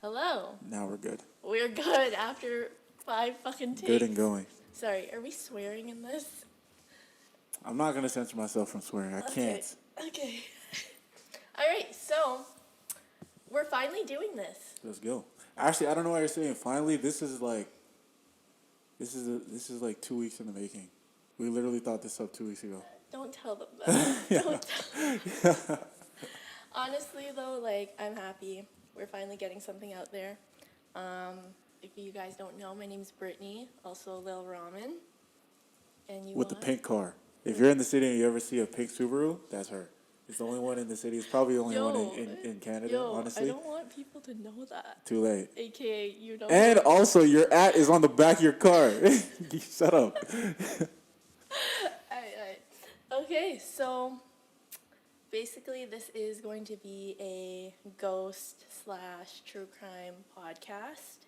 Hello. Now we're good. We're good after 5 fucking takes. Good and going. Sorry, are we swearing in this? I'm not going to censor myself from swearing. I can't. Okay. All right, so we're finally doing this. Let's go. Actually, I don't know why you're saying finally. This is like 2 weeks in the making. We literally thought this up 2 weeks ago. Don't tell them that. Don't tell them. Honestly, though, like, I'm happy. We're finally getting something out there. If you guys don't know, my name's Brittany, also Lil Ramen. And you With the pink car. If you're in the city and you ever see a pink Subaru, that's her. It's the only one in the city. It's probably the only one in Canada, honestly. I don't want people to know that. Too late. AKA, you don't. And also, your @ is on the back of your car. Shut up. Okay, so basically this is going to be a ghost/true crime podcast.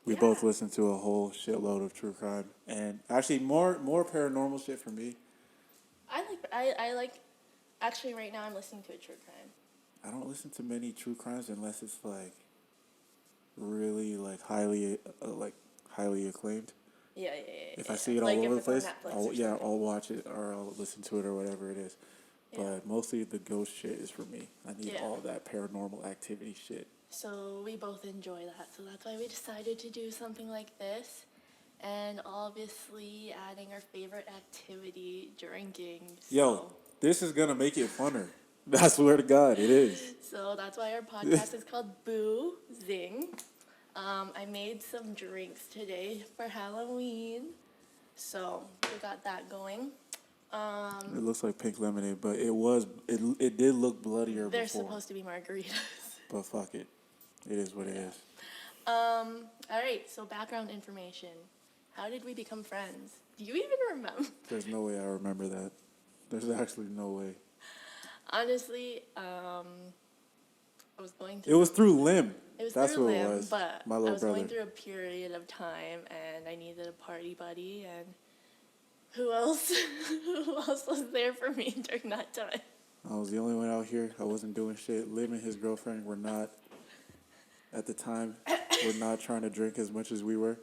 We both listen to a whole shitload of true crime, and actually more paranormal shit for me. I like. Actually, right now I'm listening to a true crime. I don't listen to many true crimes unless it's like really like highly acclaimed. Yeah. If I see it all over the place, I'll watch it or I'll listen to it or whatever it is. Yeah. But mostly the ghost shit is for me. I need all that paranormal activity shit. So we both enjoy that. So that's why we decided to do something like this. And obviously adding our favorite activity, drinking. So. Yo, this is going to make it funner. I swear to God, it is. So that's why our podcast is called BOO-zing. I made some drinks today for Halloween. So we got that going. It looks like pink lemonade, but it did look bloodier They're before. supposed to be margaritas. But fuck it. It is what it is. All right, so background information. How did we become friends? Do you even remember? There's no way I remember that. There's actually no way. Honestly, I was going through... It was through Lim. That's what Lim, it was. But my little I was brother. going through a period of time, and I needed a party buddy, and who else was there for me during that time? I was the only one out here. I wasn't doing shit. Lim and his girlfriend were not, at the time, were not trying to drink as much as we were.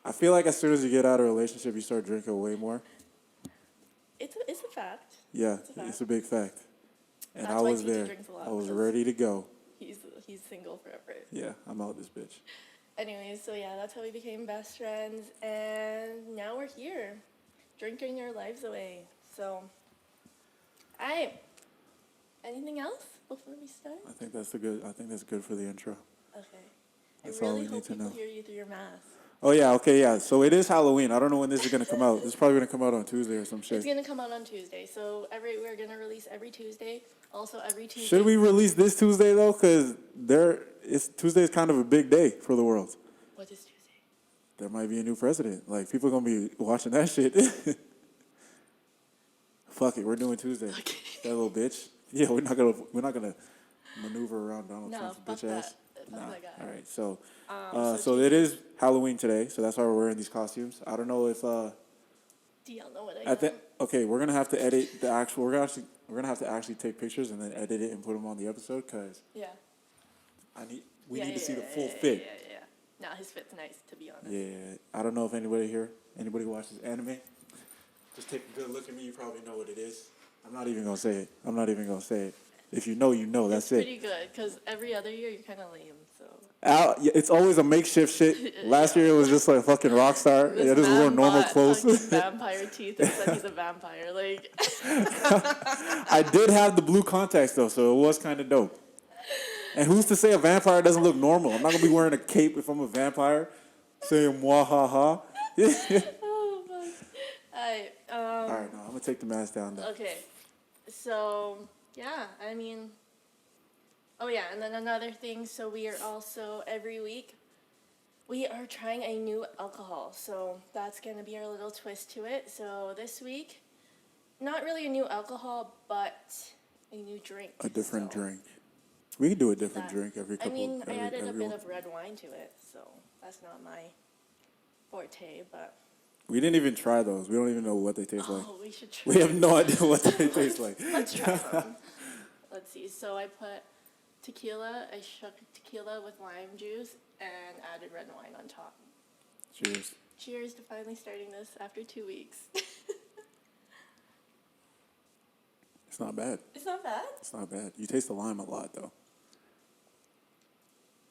I feel like as soon as you get out of a relationship, you start drinking way more. It's a fact. Yeah, it's a big fact. And That's I why was Titi there. drinks a lot, I was ready to go. He's single forever. Yeah, I'm out this bitch. Anyways, so yeah, that's how we became best friends, and now we're here, drinking our lives away. So, alright. Anything else before we start? I think that's good for the intro. Okay. That's I all really we need hope to people know. hear you through your mask. Oh, yeah, okay, yeah. So it is Halloween. I don't know when this is going to come out. This is probably going to come out on Tuesday or some shit. It's going to come out on Tuesday. So we're going to release every Tuesday. Also every Tuesday. Should we release this Tuesday, though? Because Tuesday is kind of a big day for the world. What is Tuesday? There might be a new president. Like, people are going to be watching that shit. Fuck it, we're doing Tuesday. Okay. That little bitch. Yeah, we're not gonna maneuver around Donald Trump's bitch that. ass. Fuck that guy. All right, so so it is Halloween today, so that's why we're wearing these costumes. I don't know if Do y'all know what I got? okay, we're gonna have to edit the actual. We're gonna have to actually take pictures and then edit it and put them on the episode because we need to see the full fit. Yeah. Nah, his fit's nice, to be honest. Yeah, I don't know if anybody watches anime. Just take a good look at me. You probably know what it is. I'm not even gonna say it. If you know, you know. That's it. It's pretty good because every other year you're kind of lame. So. It's always a makeshift shit. Last year it was just like a fucking rock star. This just wore normal clothes. Vampire teeth and said he's a vampire. Like. I did have the blue contacts though, so it was kind of dope. And who's to say a vampire doesn't look normal? I'm not gonna be wearing a cape if I'm a vampire, saying "mwahaha." Oh my. All right, no, I'm gonna take the mask down though. Okay, so yeah, I mean. Oh yeah, and then another thing. So we are also every week. We are trying a new alcohol, so that's going to be our little twist to it. So this week, not really a new alcohol, but a new drink. A different drink. We can do a different drink every couple. I added a bit of red wine to it, so that's not my forte, but... We didn't even try those. We don't even know what they taste like. We should try. We have no idea what they taste like. Let's try some. Let's see. So I put tequila. I shook tequila with lime juice and added red wine on top. Cheers. Cheers to finally starting this after 2 weeks. It's not bad. It's not bad? It's not bad. You taste the lime a lot, though.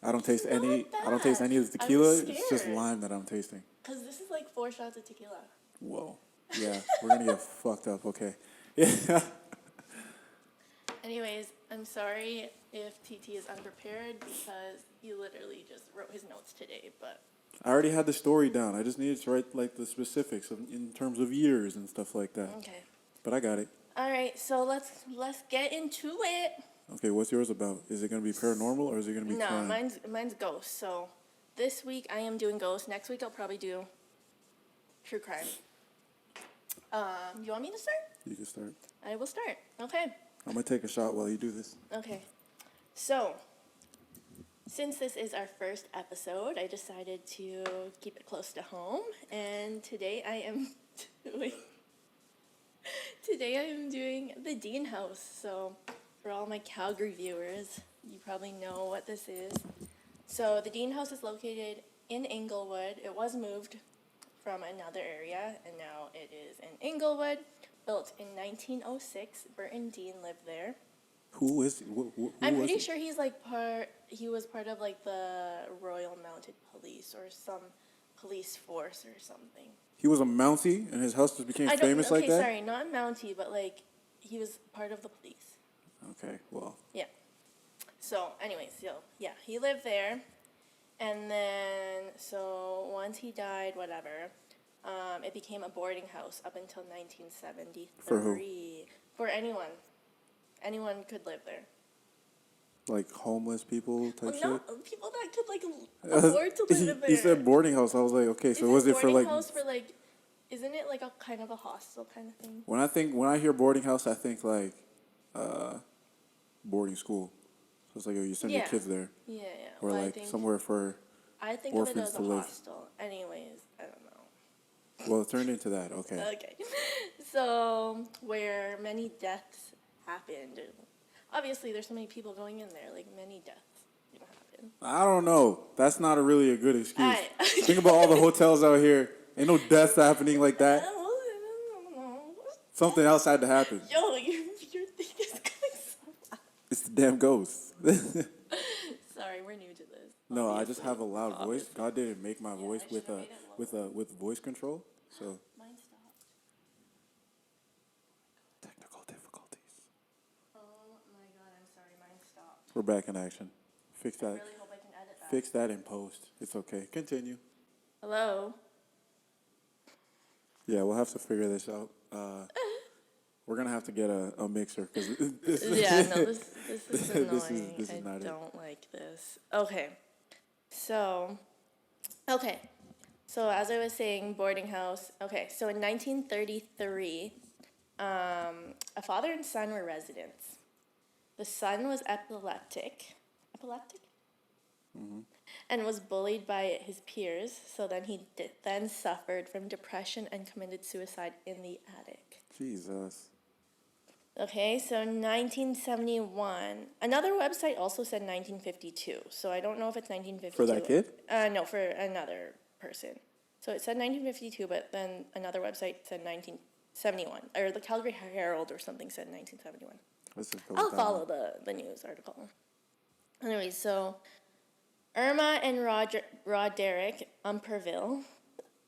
I don't taste not any. bad. I don't taste any of the I tequila. was It's just scared. lime that I'm tasting. Because this is like 4 shots of tequila. Whoa. Yeah, we're gonna get fucked up. Okay. Yeah. Anyways, I'm sorry if TT is unprepared because he literally just wrote his notes today, but... I already had the story down. I just needed to write like the specifics in terms of years and stuff like that. Okay. But I got it. All right, so let's get into it. Okay, what's yours about? Is it gonna be paranormal or is it gonna be No, crime? mine's ghosts. So this week I am doing ghosts. Next week I'll probably do true crime. You want me to start? You can start. I will start. Okay. I'm gonna take a shot while you do this. Okay. So, since this is our first episode, I decided to keep it close to home, and today I am doing the Deane house. So, for all my Calgary viewers, you probably know what this is. So, the Deane house is located in Inglewood. It was moved from another area, and now it is in Inglewood. Built in 1906. Burton Deane lived there. Who is? Who I'm was pretty he? sure he was part of like the Royal Mounted Police or some police force or something. He was a Mountie, and his house just became famous like that. Okay, sorry, not Mountie, but like he was part of the police. Okay, well. Yeah. So, anyways, he lived there, and then so once he died, whatever, it became a boarding house up until 1973. For who? For anyone. Anyone could live there. Like homeless people type shit? No, people that could like afford to live there. He said boarding house. I was like, okay, so was it for like? Boarding house for like? Isn't it like a kind of a hostel kind of thing? When I hear boarding house, I think like boarding school. So it's like, oh, you send your kids there, Yeah. or Well, like somewhere for. I think of it orphans as a to live. hostel. Anyways, I don't know. Well, it turned into that. Okay. Okay. So where many deaths happened. Obviously, there's so many people going in there. Like many deaths happen. I don't know. That's not really a good excuse. Alright. Think about all the hotels out here. Ain't no deaths happening like I that. don't know. Something else had to happen. Yo, your thing is going so loud. It's the damn ghost. Sorry, we're new to this. No, I just Obviously. have a loud voice. Obviously. God didn't make my voice I should've made it with voice control. So Mine stopped. technical difficulties. Oh my god, I'm sorry, mine stopped. We're back in action. Fix I that. really hope I can edit that. Fix that in post. It's okay. Continue. Hello? Yeah, we'll have to figure this out. We're gonna have to get a mixer because Yeah, no, this is annoying. this is I not it. don't like this. Okay. So as I was saying, boarding house. Okay, so in 1933, a father and son were residents. The son was epileptic, and was bullied by his peers. So then he then suffered from depression and committed suicide in the attic. Jesus. Okay, so 1971. Another website also said 1952. So I don't know if it's 1952. For that kid? No, for another person. So it said 1952, but then another website said 1971. Or the Calgary Herald or something said 1971. Let's just go I'll with that follow one. the news article. Anyway, so Irma and Roderick Umperville.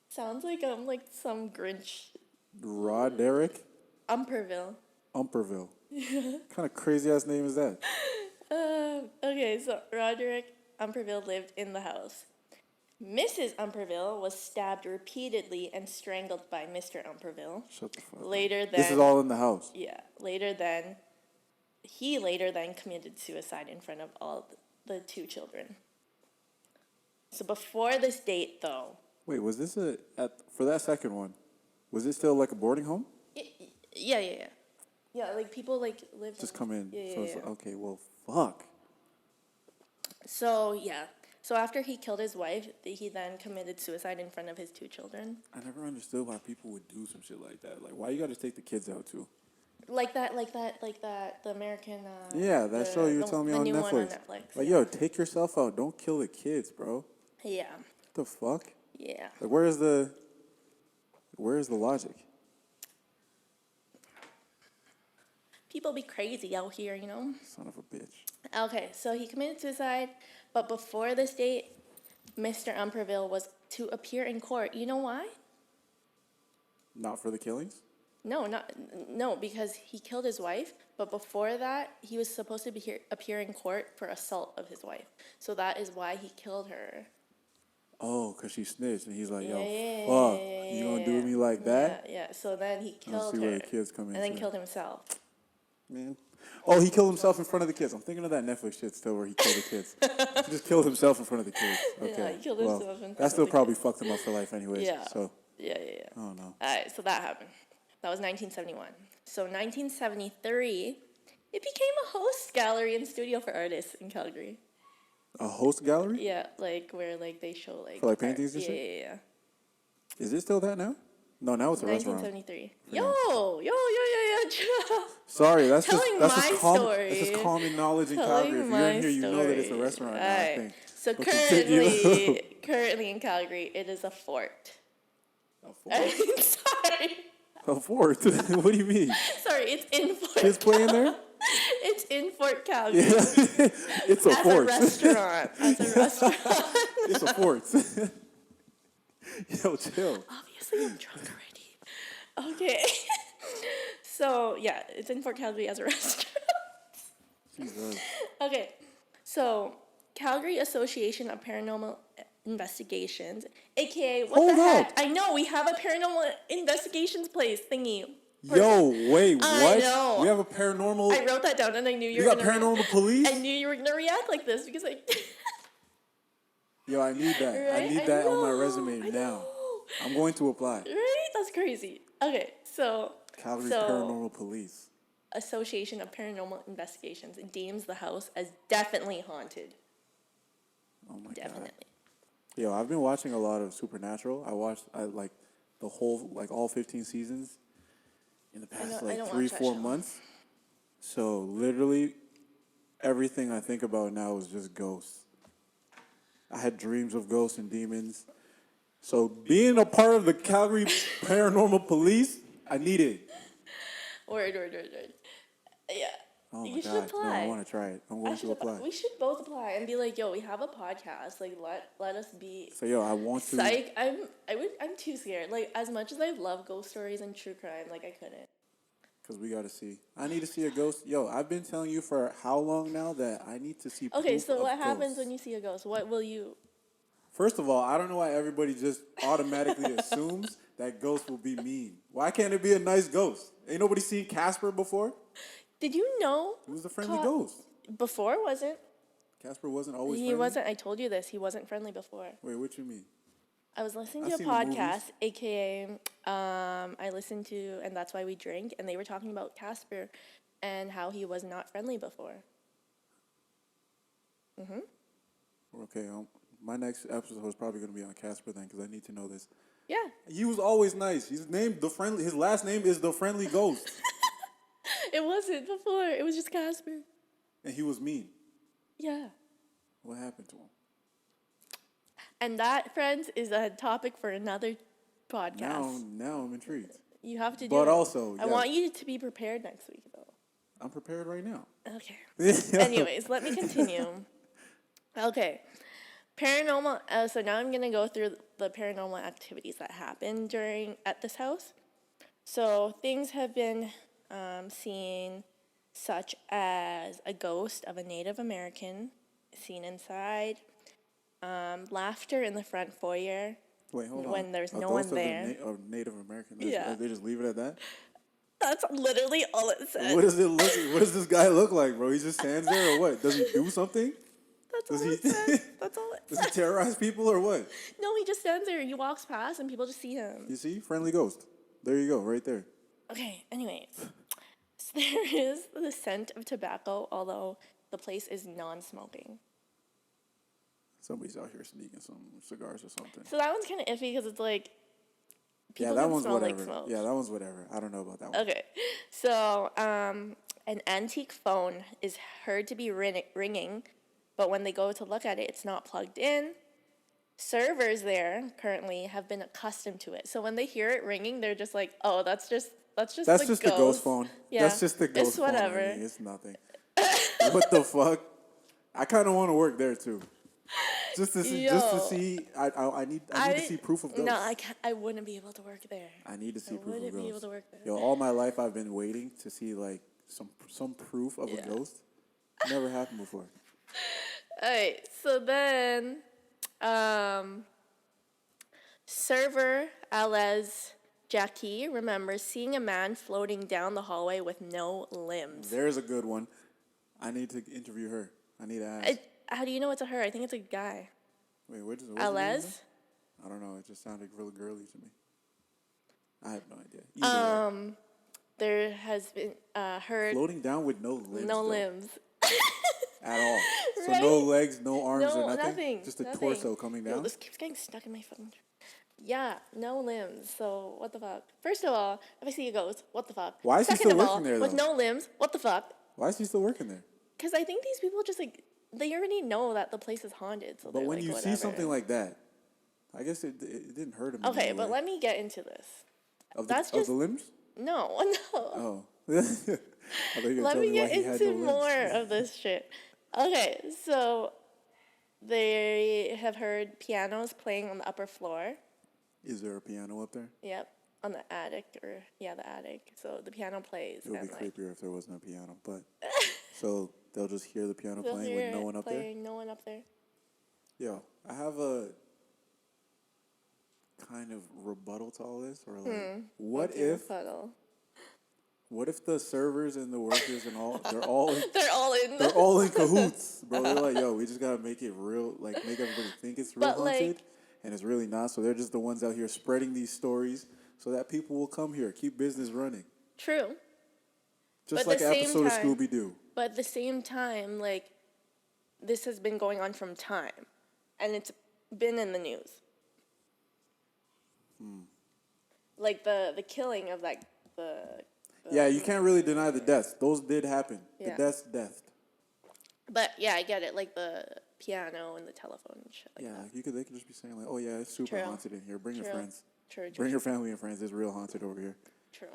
Sounds like I'm like some Grinch. Roderick Umperville. Umperville. What kind of crazy ass name is that? Okay, so Roderick Umperville lived in the house. Mrs. Umperville was stabbed repeatedly and strangled by Mr. Umperville. Shut the fuck up. Later then, This is all in the house. yeah. He later then committed suicide in front of all the two children. So before this date, though. Wait, was this for that second one? Was it still like a boarding home? Yeah. Yeah, like people like live. Just come in. Yeah, So yeah, it's yeah. like, okay, well, fuck. So yeah. So after he killed his wife, he then committed suicide in front of his two children. I never understood why people would do some shit like that. Like, why you got to take the kids out too? Like that, the American. Yeah, that show you were telling me the on new Netflix. one on Netflix. Like, Yeah. yo, take yourself out. Don't kill the kids, bro. Yeah. What the fuck? Yeah. Like, where's the logic? People be crazy out here, you know? Son of a bitch. Okay, so he committed suicide, but before this date, Mr. Umperville was to appear in court. You know why? Not for the killings? No, because he killed his wife, but before that, he was supposed to appear in court for assault of his wife. So that is why he killed her. Oh, because she snitched, and he's like, yo, Yeah, fuck, you gonna do me like that? Yeah. So then he I don't killed see her. where the kids come and then into it. killed himself. Man. Oh, he killed himself in front of the kids. I'm thinking of that Netflix shit still where he killed the kids. He just killed himself in front of the kids. Okay. Yeah, he killed himself in front that of still the probably kids. fucked him up for life anyways. Yeah. So, Yeah. I don't know. All right, so that happened. That was 1971. So 1973, it became a host gallery and studio for artists in Calgary. A host gallery? Yeah, like where like they show like For, like, paintings and yeah, shit? Yeah. Is it still that now? No, now it's a restaurant. 1973. Yeah. Yo. Sorry, that's Telling just my common. story. It's just common knowledge in Telling Calgary. If you're my in here, you know that it's a story. restaurant now. I Alright. think. So But continue. currently in Calgary, it is a fort. A fort? Sorry. A fort? What do you mean? Sorry, it's in Fort. Kids playing there? It's in Fort Calgary. Yeah, it's a As fort. a restaurant. It's a fort. Yo, chill. Obviously, I'm drunk already. Okay. So, yeah, it's in Fort Calgary as a restaurant. Jesus. Okay. So, Calgary Association of Paranormal Investigations, a.k.a. what Hold the heck? up. I know, we have a paranormal investigations place thingy. Yo, wait, what? I know. We have a paranormal. I wrote that down and I knew you You were got gonna paranormal police? I knew you were going to react like this because I... Yo, I need that. Right? I need I that on my know, resume I now. know. I'm going to apply. Right? That's crazy. Okay, so... Calgary so, Paranormal Police. Association of Paranormal Investigations deems the house as definitely haunted. Oh my Definitely. God. Yo, I've been watching a lot of Supernatural. I like the whole, like all 15 seasons in the past I like don't 3-4 watch that show. months. So literally everything I think about now is just ghosts. I had dreams of ghosts and demons. So being a part of the Calgary Paranormal Police, I need it. Word. Yeah. Oh my You should God. apply. No, I want to try it. I'm going to apply. We should both apply and be like, yo, we have a podcast. Like, let us be. So yo, I want to. Psych. I'm too scared. Like, as much as I love ghost stories and true crime, like I couldn't. Because we got to see. I need to see a ghost. Yo, I've been telling you for how long now that I need to see Okay, proof so of what happens ghosts. when you see a ghost? What will you? First of all, I don't know why everybody just automatically assumes that ghosts will be mean. Why can't it be a nice ghost? Ain't nobody seen Casper before? Did you know? He was a friendly ghost. Before wasn't. Casper wasn't always He friendly? wasn't. I told you this. He wasn't friendly before. Wait, what you mean? I was listening I've to a seen the movies. podcast, aka I listened to, and that's why we drink, and they were talking about Casper and how he was not friendly before. Okay, my next episode is probably going to be on Casper then because I need to know this. Yeah. He was always nice. His last name is the Friendly Ghost. It wasn't before. It was just Casper. And he was mean. Yeah. What happened to him? And that, friends, is a topic for another podcast. Now I'm intrigued. You have to do But it. also, I yeah. want you to be prepared next week, though. I'm prepared right now. Okay. Anyways, let me continue. Okay. Paranormal, so now I'm going to go through the paranormal activities that happened at this house. So things have been seen such as a ghost of a Native American seen inside, laughter in the front foyer. Wait, hold on. When there's A no ghost one of there. Of Native American. Yeah. They just leave it at that? That's literally all it says. What does it look? What does this guy look like, bro? He just stands there, or what? Does he do something? That's all Does it he- says. That's all it Does he says. terrorize people, or what? No, he just stands there. He walks past and people just see him. You see, friendly ghost. There you go, right there. Okay, anyways. So there is the scent of tobacco, although the place is non-smoking. Somebody's out here sneaking some cigars or something. So that one's kind of iffy because it's like, Yeah, people that can one's smell whatever. like smoke. Yeah, that one's whatever. I don't know about that one. Okay, So, an antique phone is heard to be ringing, but when they go to look at it, it's not plugged in. Servers there currently have been accustomed to it. So when they hear it ringing, they're just like, "Oh, that's just the ghost phone. Yeah, That's just the ghost it's phone. whatever. I mean, it's nothing. What the fuck? I kind of want to work there too. Just to see. I need to see proof of ghosts. No, I can't. I wouldn't be able to work there. I need to see proof of wouldn't be able ghosts. to work there. Yo, all my life I've been waiting to see like some proof of a ghost. Never happened before. All right, so then, server Alez Jackie remembers seeing a man floating down the hallway with no limbs. There's a good one. I need to interview her. I need to ask. How do you know it's a her? I think it's a guy. Wait, what's the name? Alez? I don't know. It just sounded real girly to me. I have no idea. Either way. There has been heard Floating down with no limbs. no limbs. At all. So Right? no legs, no arms, No, or nothing? nothing. Just a nothing. torso coming down? Yo, this keeps getting stuck in my fucking... Yeah, no limbs. So, what the fuck? First of all, if I see a ghost, what the fuck? Why is he Second still of all, working there, with though? no limbs, what the fuck? Why is he still working there? Because I think these people just, like, they already know that the place is haunted. So But they're when like, you whatever. see something like that, I guess it didn't hurt him. in Okay, any but way. let me get into this. Of that's the just... limbs? No, no. Oh. I thought you were gonna Let tell me me why get he had into no more limbs. of this shit. Okay, so they have heard pianos playing on the upper floor. Is there a piano up there? Yep, on the attic the attic. So the piano plays. It would be and creepier if there was no piano, but so they'll just hear the piano they'll playing hear with no it one up playing, no one up there. there. Yo, I have a kind of rebuttal to all this, or like, What's your rebuttal? what if the servers and the workers and all they're all in cahoots, bro? They're like, yo, we just gotta make it real, like make everybody think it's real But, haunted, like- and it's really not. So they're just the ones out here spreading these stories so that people will come here, keep business running, True. just But like at an the same episode of time- Scooby Doo. But at the same time, like, this has been going on from time. And it's been in the news. Like the killing of like Yeah, you can't really deny the deaths. Those did happen. Yeah. The deaths. But yeah, I get it. Like the piano and the telephone and shit like that. They could just be saying like, oh yeah, it's super True. haunted in here. Bring your True. friends. True. Bring your family and friends. It's real haunted over here. True.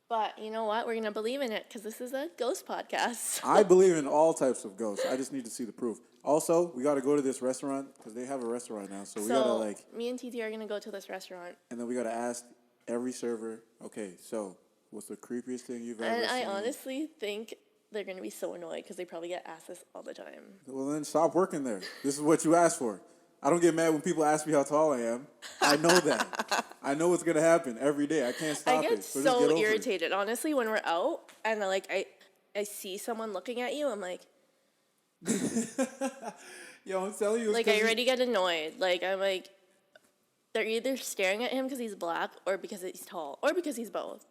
But you know what? We're gonna believe in it because this is a ghost podcast. I believe in all types of ghosts. I just need to see the proof. Also, we got to go to this restaurant because they have a restaurant now. So we got to like, me and TT are gonna go to this restaurant. and then we got to ask every server, okay, so what's the creepiest thing you've ever And seen? I honestly think they're gonna be so annoyed because they probably get asked this all the time. Well, then stop working there. This is what you asked for. I don't get mad when people ask me how tall I am. I know that. I know what's gonna happen every day. I can't stop I it. get So just get over it. irritated, honestly, when we're out and like I see someone looking at you. I'm like, Yo, I'm telling you. It's like 'cause I already get annoyed. Like I'm like, they're either staring at him because he's black or because he's tall or because he's both.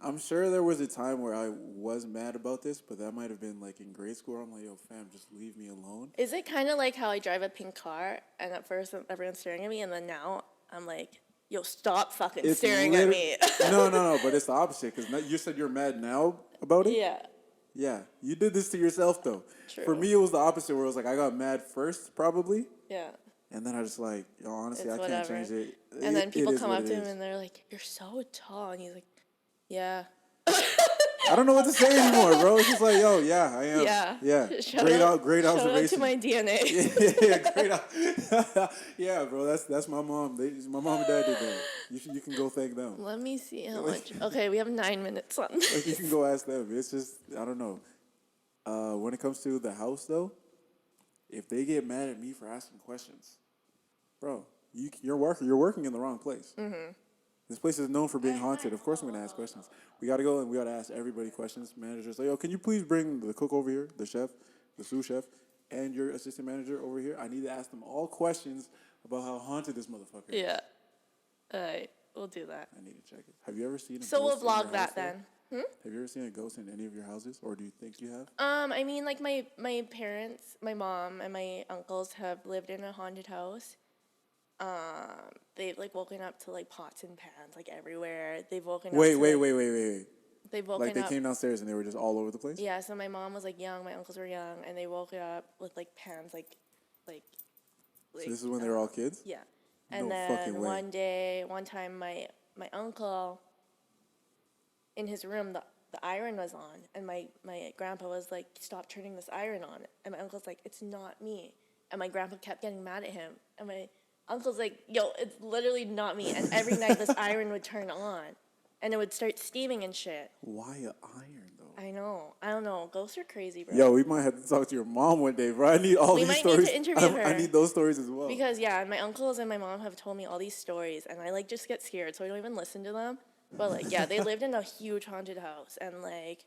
I'm sure there was a time where I was mad about this, but that might have been like in grade school. I'm like, yo, fam, just leave me alone. Is it kind of like how I drive a pink car and at first everyone's staring at me and then now I'm like, yo, stop fucking staring at me. No, but it's the opposite because you said you're mad now about it. Yeah. Yeah, you did this to yourself though. True. For me, it was the opposite where it was like I got mad first probably, Yeah. and then I just like, yo, honestly, It's I can't whatever. change it. And then people it is come what up it to him is. and they're like, you're so tall. And he's like, yeah. I don't know what to say anymore, bro. It's just like, yo, yeah, I am. Yeah. Yeah. Shout Great out observation. to my DNA. yeah, great. Yeah, bro. That's my mom. My mom and dad did that. You can go thank them. Let me see how much. Okay, we have 9 minutes on this. Like you can go ask them. It's just I don't know. When it comes to the house though, if they get mad at me for asking questions, bro, you're working in the wrong place. Mm-hmm. This place is known for being haunted. Of course, I'm gonna ask questions. We gotta go and we gotta ask everybody questions. Managers, like, yo, can you please bring the cook over here, the chef, the sous chef, and your assistant manager over here? I need to ask them all questions about how haunted this motherfucker is. Yeah. All right, we'll do that. I need to check it. Have you ever seen a So we'll ghost in your vlog that house, though? then. Have you ever seen a ghost in any of your houses, or do you think you have? I mean, like my parents, my mom and my uncles have lived in a haunted house. They've like woken up to like pots and pans like everywhere. They've woken up. Wait. to, like, They've woken Like they up. came downstairs and they were just all over the place? Yeah, so my mom was like young, my uncles were young, and they woke up with like pans, like. So this is when they were all kids? Yeah, and No fucking then way. one time, my uncle, in his room, the iron was on, and my grandpa was like, "Stop turning this iron on," and my uncle's like, "It's not me," and my grandpa kept getting mad at him, and my uncle's like, "Yo, it's literally not me," and every night this iron would turn on, and it would start steaming and shit. Why an iron, though? I don't know. Ghosts are crazy, bro. Yo, we might have to talk to your mom one day, bro. I need all these stories. We might need to interview her. I need those stories as well. Because, yeah, my uncles and my mom have told me all these stories, and I, like, just get scared, so I don't even listen to them. But, like, yeah, they lived in a huge haunted house, and, like,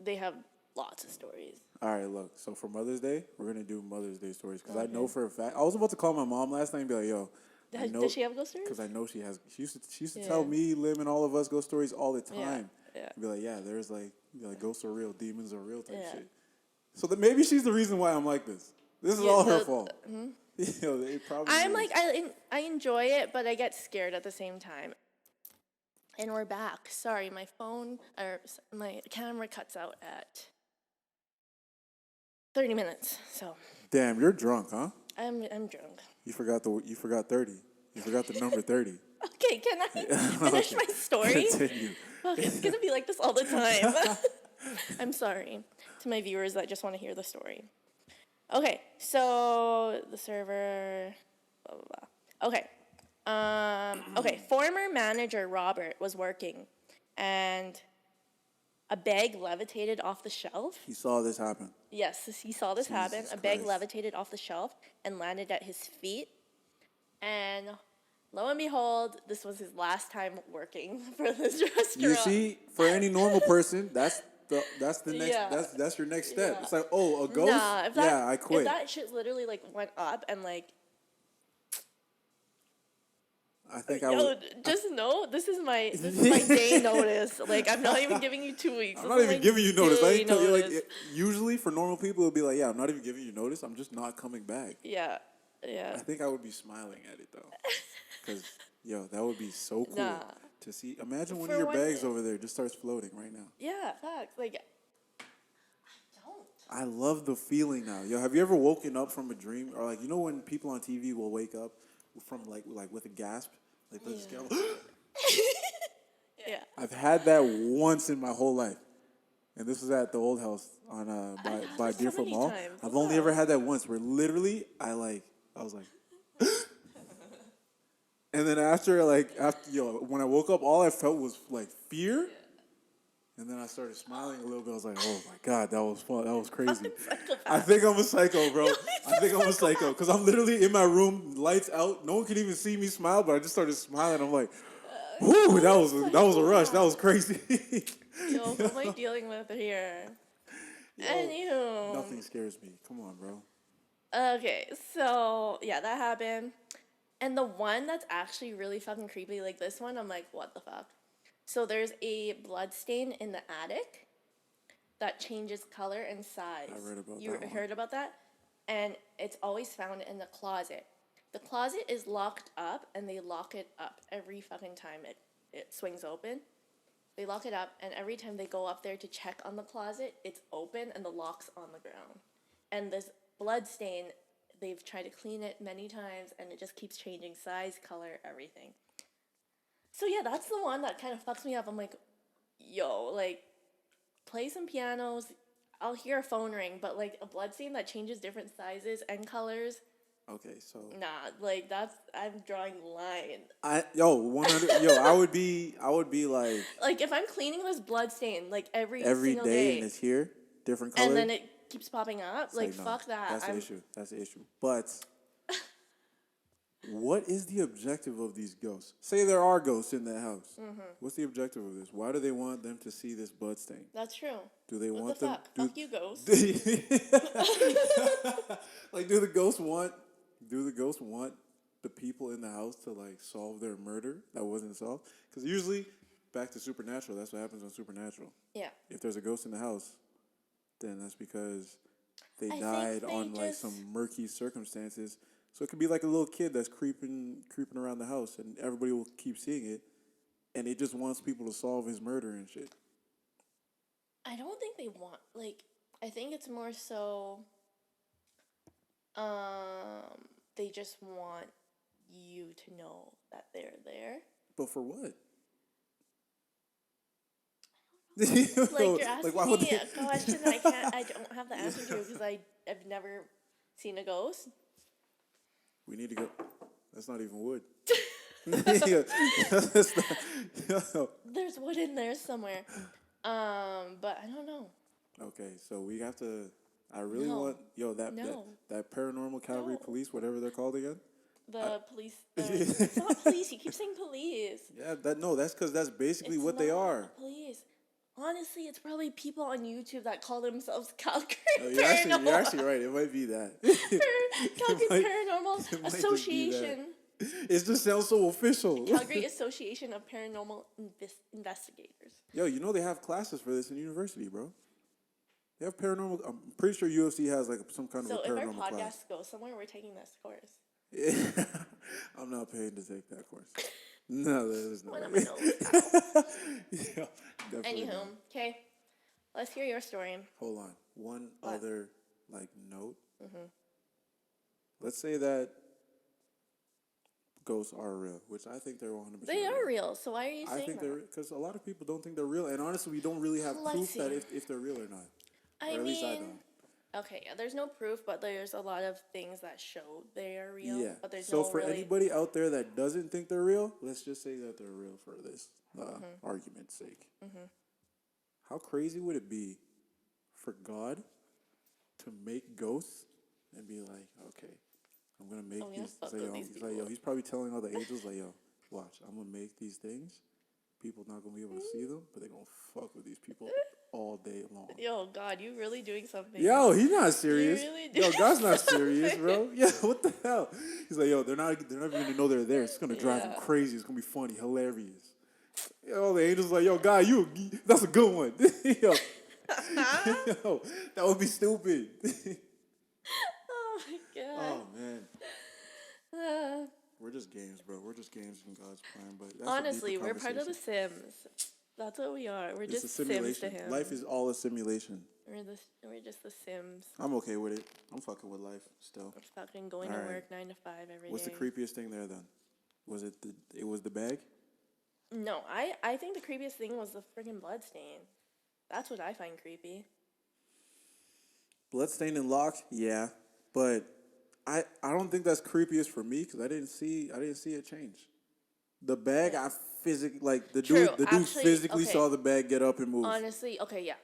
they have lots of stories. All right, look. So for Mother's Day, we're going to do Mother's Day stories. Because I know for a fact. I was about to call my mom last night and be like, yo. Does she have ghost stories? Because I know she has. She used to tell me, Lim, and all of us ghost stories all the time. Yeah. Be like, yeah, there's like ghosts are real, demons are real type shit. So that maybe she's the reason why I'm like this. This is all her fault. Yo, it probably I'm is. like, I enjoy it, but I get scared at the same time. And we're back. Sorry, my my camera cuts out at 30 minutes. So. Damn, you're drunk, huh? I'm drunk. You forgot 30. You forgot the number 30. Okay, can I finish my story? Continue. Okay, it's gonna be like this all the time. I'm sorry to my viewers that just want to hear the story. Okay, so the server, blah, blah, blah. Okay, former manager Robert was working, and a bag levitated off the shelf. He saw this happen. Yes, he saw this happen. A bag levitated off the shelf and landed at his feet. And lo and behold, this was his last time working for this restaurant. You see, for any normal person, that's the next that's your next step. Yeah. It's like, oh, a ghost? Nah, I quit. If that shit literally like went up and like, I think I would. Just know this is my day notice. Like, I'm not even giving you 2 weeks. I'm not even giving you notice. I tell you, like, usually for normal people, it'll be like, yeah, I'm not even giving you notice. I'm just not coming back. Yeah. I think I would be smiling at it though, because yo, that would be so cool to see. Imagine one of your bags over there just starts floating right now. Yeah, facts. Like, I love the feeling now. Yo, have you ever woken up from a dream, or like, you know when people on TV will wake up from like with a gasp, like they just go. Yeah. I've had that once in my whole life, and this was at the old house on by Deerfield Mall. I've only ever had that once, where literally I was like, and then after when I woke up, all I felt was like fear. And then I started smiling a little bit. I was like, oh my God, that was fun. That was crazy. I think I'm a psycho, bro. I think I'm a psycho. Because I'm literally in my room, lights out. No one can even see me smile, but I just started smiling. I'm like, whoo, that was a rush. That was crazy. Yo, what am I dealing with here? Anywho. Nothing scares me. Come on, bro. Okay, so yeah, that happened. And the one that's actually really fucking creepy, like this one, I'm like, what the fuck? So there's a blood stain in the attic that changes color and size. I read about that. You heard about that? And it's always found in the closet. The closet is locked up, and they lock it up every fucking time it swings open. They lock it up, and every time they go up there to check on the closet, it's open and the lock's on the ground. And this blood stain, they've tried to clean it many times, and it just keeps changing size, color, everything. So yeah, that's the one that kind of fucks me up. I'm like, yo, like, play some pianos. I'll hear a phone ring, but like a blood stain that changes different sizes and colors. Okay, so nah, like I'm drawing the line. I would be like if I'm cleaning this blood stain like every single day and it's here, different color, and then it keeps popping up. Like no, fuck that. That's the issue. But what is the objective of these ghosts? Say there are ghosts in that house. Mm-hmm. What's the objective of this? Why do they want them to see this blood stain? That's true. Do they want them? Fuck you, ghosts. Like, do the ghosts want the people in the house to like solve their murder that wasn't solved? Because usually, back to Supernatural, that's what happens on Supernatural. Yeah. If there's a ghost in the house, then that's because they died on like some murky circumstances. So it could be like a little kid that's creeping around the house, and everybody will keep seeing it. and he just wants people to solve his murder and shit. I don't think they want, like, I think it's more so, they just want you to know that they're there. But for what? Like, you're asking why would me they... a question I don't have the answer to because I've never seen a ghost. We need to go. That's not even wood. Yeah, that's not, There's wood in there somewhere. But I don't know. Okay, so we have to. I really No. want that paranormal Calgary No. police, whatever they're called again. The police. It's not police. You keep saying police. Yeah, that's because that's basically It's what they not are. Police. Honestly, it's probably people on YouTube that call themselves Calgary You're Paranormal. actually right. It might be that. Calgary it Paranormal just be that. Association. It just sounds so official. Calgary Association of Paranormal Investigators. Yo, you know they have classes for this in university, bro. They have paranormal. I'm pretty sure UFC has like some kind of a So if our paranormal podcast class. goes somewhere, we're taking this course. Yeah. I'm not paying to take that course. No, that is not. One of my notes. Yeah, definitely. Anywho, okay. Let's hear your story. Hold on. One What? other note. Mm-hmm. Let's say that ghosts are real, which I think they're 100%. They are real, so why are you saying I think that? they're because a lot of people don't think they're real, and honestly, we don't really have Let's proof see. that if they're real or not. I Or at least I mean, don't. okay, yeah, there's no proof, but there's a lot of things that show they are real. Yeah. But there's So no for really... anybody out there that doesn't think they're real, let's just say that they're real for this argument's sake. Mm-hmm. How crazy would it be for God to make ghosts and be like, okay, I'm gonna make these. He's probably telling all the angels like, yo, watch, I'm gonna make these things. People not gonna be able to see them, but they're gonna fuck with these people all day long. Yo, God, you really doing something. Yo, he's not serious. You really Yo, God's not serious, bro. Yeah, what the hell? He's like, yo, they're not even gonna know they're there. It's gonna drive them crazy. It's gonna be funny, hilarious. Yo, the angels like, yo, God, that's a good one. Yo, yo, that would be stupid. Oh my God. Oh man. We're just games, bro. We're just games in God's plan. But that's honestly, a deeper we're part of the conversation. Sims. That's what we are. We're It's just a Sims simulation. to him. Life is all a simulation. We're just the Sims. I'm okay with it. I'm fucking with life still. We're fucking going to work 9 to 5 every day. What's the creepiest thing there then? Was it the bag? No, I think the creepiest thing was the freaking blood stain. That's what I find creepy. Bloodstained and locked, yeah, but I don't think that's creepiest for me because I didn't see it change. The bag, I physically the dude Actually, physically okay. saw the bag get up and move. Honestly, okay, yeah,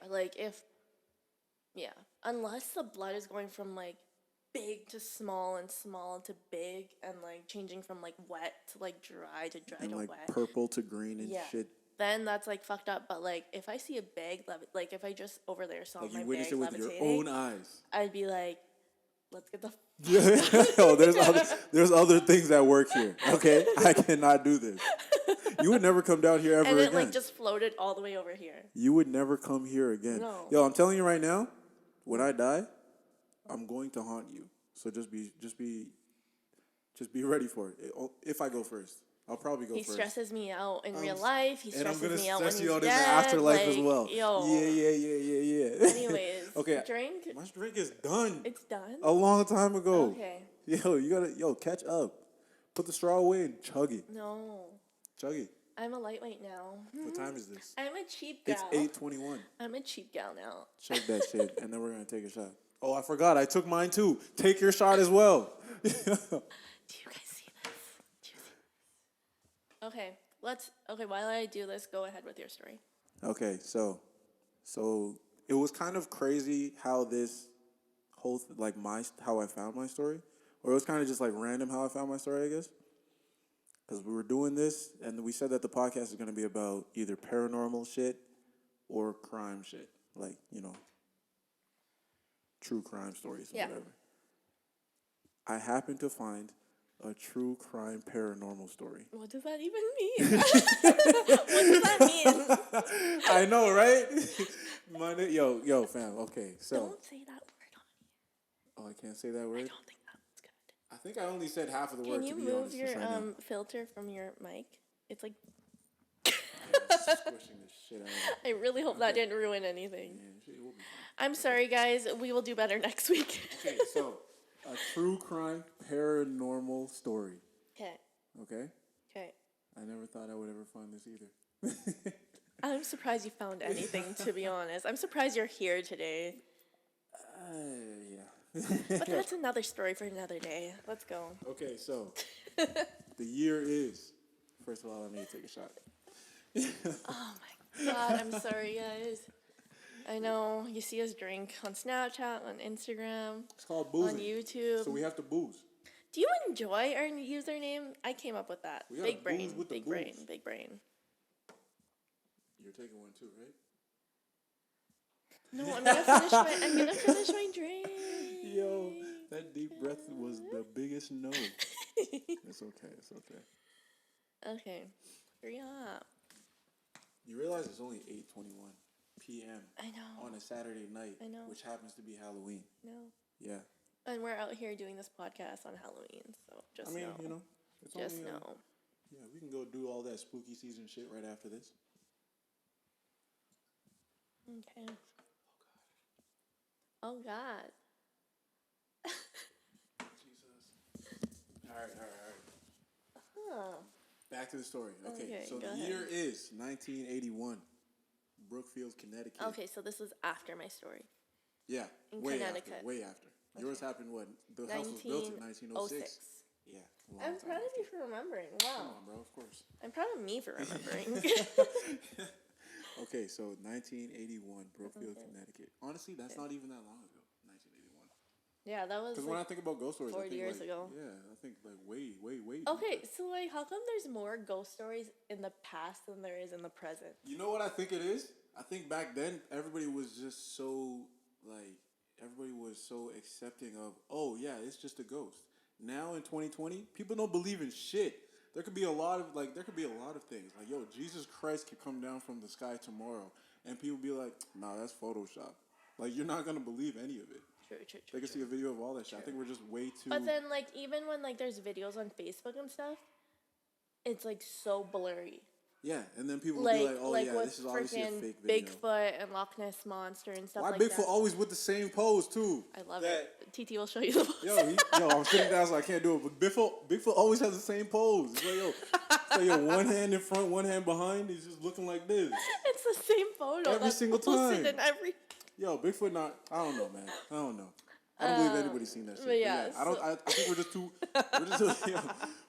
unless the blood is going from like big to small and small to big and like changing from like wet to like dry to dry and to like wet. purple to green and shit. Then that's like fucked up. But like if I see a bag like if I just over there saw Like my you witness bag it with your levitating, own eyes. I'd be like, let's get the Yo, there's other things at work here. Okay, I cannot do this. You would never come down here ever and it again. like just floated all the way over here. You would never come here again. No. Yo, I'm telling you right now, when I die, I'm going to haunt you. So just be ready for it. If I go first, I'll probably go He first. stresses me out in real life. He stresses me out when he's And I'm gonna stress you out dead. in the afterlife as like, well. Yo. Yeah. Anyways, okay. Drink. My drink is done. It's done. A long time ago. Okay. Yo, you gotta catch up. Put the straw away and chug it. No. Chug it. I'm a lightweight now. What time is this? I'm a cheap gal. It's 8:21. I'm a cheap gal now. Chug that shit, and then we're gonna take a shot. Oh, I forgot. I took mine too. Take your shot as well. Do you guys see this? Okay, while I do this, go ahead with your story. Okay, so it was kind of crazy how this whole how I found my story, or it was kind of just like random how I found my story, I guess. Because we were doing this, and we said that the podcast is going to be about either paranormal shit or crime shit, like true crime stories or whatever. I happened to find a true crime paranormal story. What does that even mean? What does that mean? I know, right? Yo, fam. Okay, so Don't say that word on here. oh, I can't say that word. I don't think that's good. I think I only said half of the word. Can you to be move honest, your just right now. filter from your mic? It's like squishing the shit out of it. I really hope that didn't ruin anything. Yeah, it will be fine. I'm sorry, guys. We will do better next week. Okay, so a true crime paranormal story. Okay. Okay? Okay. I never thought I would ever find this either. I'm surprised you found anything, to be honest. I'm surprised you're here today. Yeah. But that's another story for another day. Let's go. Okay, so the year is. First of all, I need to take a shot. Oh my god, I'm sorry, guys. I know you see us drink on Snapchat, on Instagram, It's called BOO-zing. on YouTube. So we have to booze. Do you enjoy our username? I came up with that. We gotta Big brain, booze with the big brain, booze. big brain. You're taking one too, right? No, I'm gonna finish my drink. Yo, that deep breath was the biggest no. It's okay. It's okay. Okay, hurry up. You realize it's only 8:21 p.m. I know. on a Saturday night, I know. which happens to be Halloween. No. Yeah. And we're out here doing this podcast on Halloween, so just know. You know, it's Just only, know. yeah, we can go do all that spooky season shit right after this. Okay. Oh God. Jesus. All right. Huh. Back to the story. Okay, so go the ahead. year is 1981, Brookfield, Connecticut. Okay, so this was after my story. Yeah, In way Connecticut. after, way after. Yours happened what? The house was built in 1906. Yeah, a long I'm time proud of after. you for remembering. Come Wow. on, bro, of course. I'm proud of me for remembering. Okay, so 1981, Brookfield, Connecticut. Honestly, that's not even that long ago, 1981. Yeah, that was Because when I think about ghost stories, 40 I think years like, ago. Yeah, I think like way Okay, deeper. so like how come there's more ghost stories in the past than there is in the present? You know what I think it is? I think back then everybody was just so everybody was so accepting of, oh yeah, it's just a ghost. Now in 2020, people don't believe in shit. There could be a lot of things. Like, yo, Jesus Christ could come down from the sky tomorrow and people be like, nah, that's Photoshop. Like, you're not gonna believe any of it. True. They can see a video of all that shit. I think we're just way too. But then like even when like there's videos on Facebook and stuff, it's like so blurry. Yeah, and then people will be like, oh like yeah, with this is obviously a freaking fake video. Bigfoot and Loch Ness Monster and stuff Why like Bigfoot that. always with the same pose too? I love it. TT will show you the pose. Yo, I'm sitting down so I can't do it. But Bigfoot always has the same pose. It's like, yo, one hand in front, one hand behind. He's just looking like this. It's the same photo. Every single posted time. in every. Yo, Bigfoot not. I don't know, man. I don't know. I don't believe anybody's seen that shit. but yeah, I think we're just too.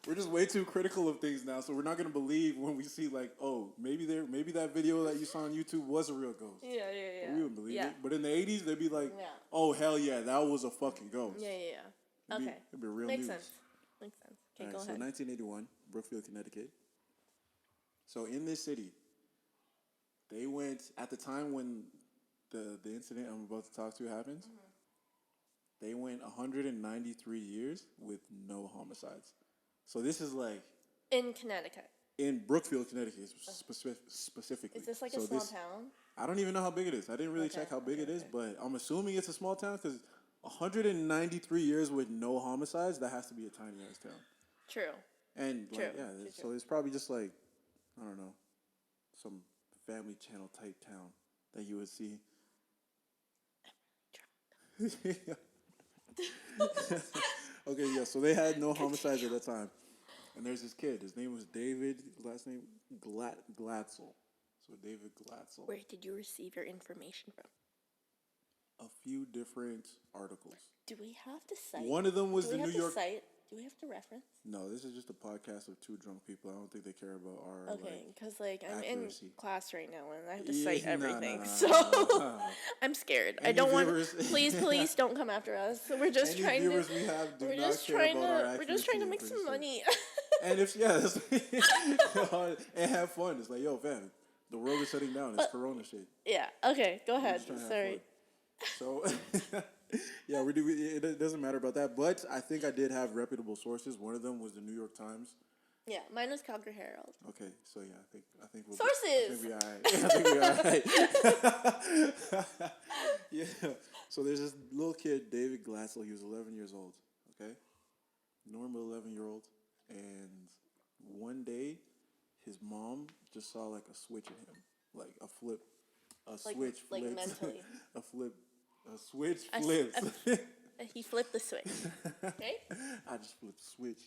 We're just way too critical of things now. So we're not gonna believe when we see like, oh, maybe that video that you saw on YouTube was a real ghost. Yeah. We wouldn't believe Yeah. it. But in the 80s, they'd be like, Yeah. oh hell yeah, that was a fucking ghost. Yeah. Okay. It'd be real Makes news. sense. Okay, All right, go so ahead. 1981, Brookfield, Connecticut. So in this city, they went at the time when the incident I'm about to talk to happens. Mm-hmm. They went 193 years with no homicides. So this is like In Connecticut. in Brookfield, Connecticut, specifically. Is this like So a small town? I don't even know how big it is. I didn't really check how big it is, but I'm assuming it's a small town because 193 years with no homicides, that has to be a tiny ass town. True. And True. so it's probably just like, I don't know, some Family Channel type town that you would see. Okay, yeah, so they had no homicides at that time. And there's this kid. His name was David, last name Glatzel. So David Glatzel. Where did you receive your information from? A few different articles. Do we have to cite? One of them was the New York. Do we have to reference? No, this is just a podcast of two drunk people. I don't think they care about our. Okay, because like I'm accuracy. in class right now and I have to Yeah, cite no, everything, no. so I'm scared. I Any don't want. viewers- Please don't come after us. We're just Any trying viewers to. we have do We're not just care trying about our to. We're just trying to make accuracy, some I'm pretty money. sure. And if and have fun. It's like, yo, fam, the world is shutting down. It's Corona shit. Yeah. Okay. Go ahead. Just trying to have Sorry. fun. So, yeah, it doesn't matter about that. But I think I did have reputable sources. One of them was the New York Times. Yeah, mine was Calgary Herald. Okay, so yeah, I think we'll Sources. I think we all right. Yeah. So there's this little kid, David Glatzel. He was 11 years old. Okay, normal 11-year-old. And one day, his mom just saw like a switch in him, like a flip, a Like- switch like flips, mentally. a switch A s- flips. He flipped the switch. Okay? I just flipped the switch.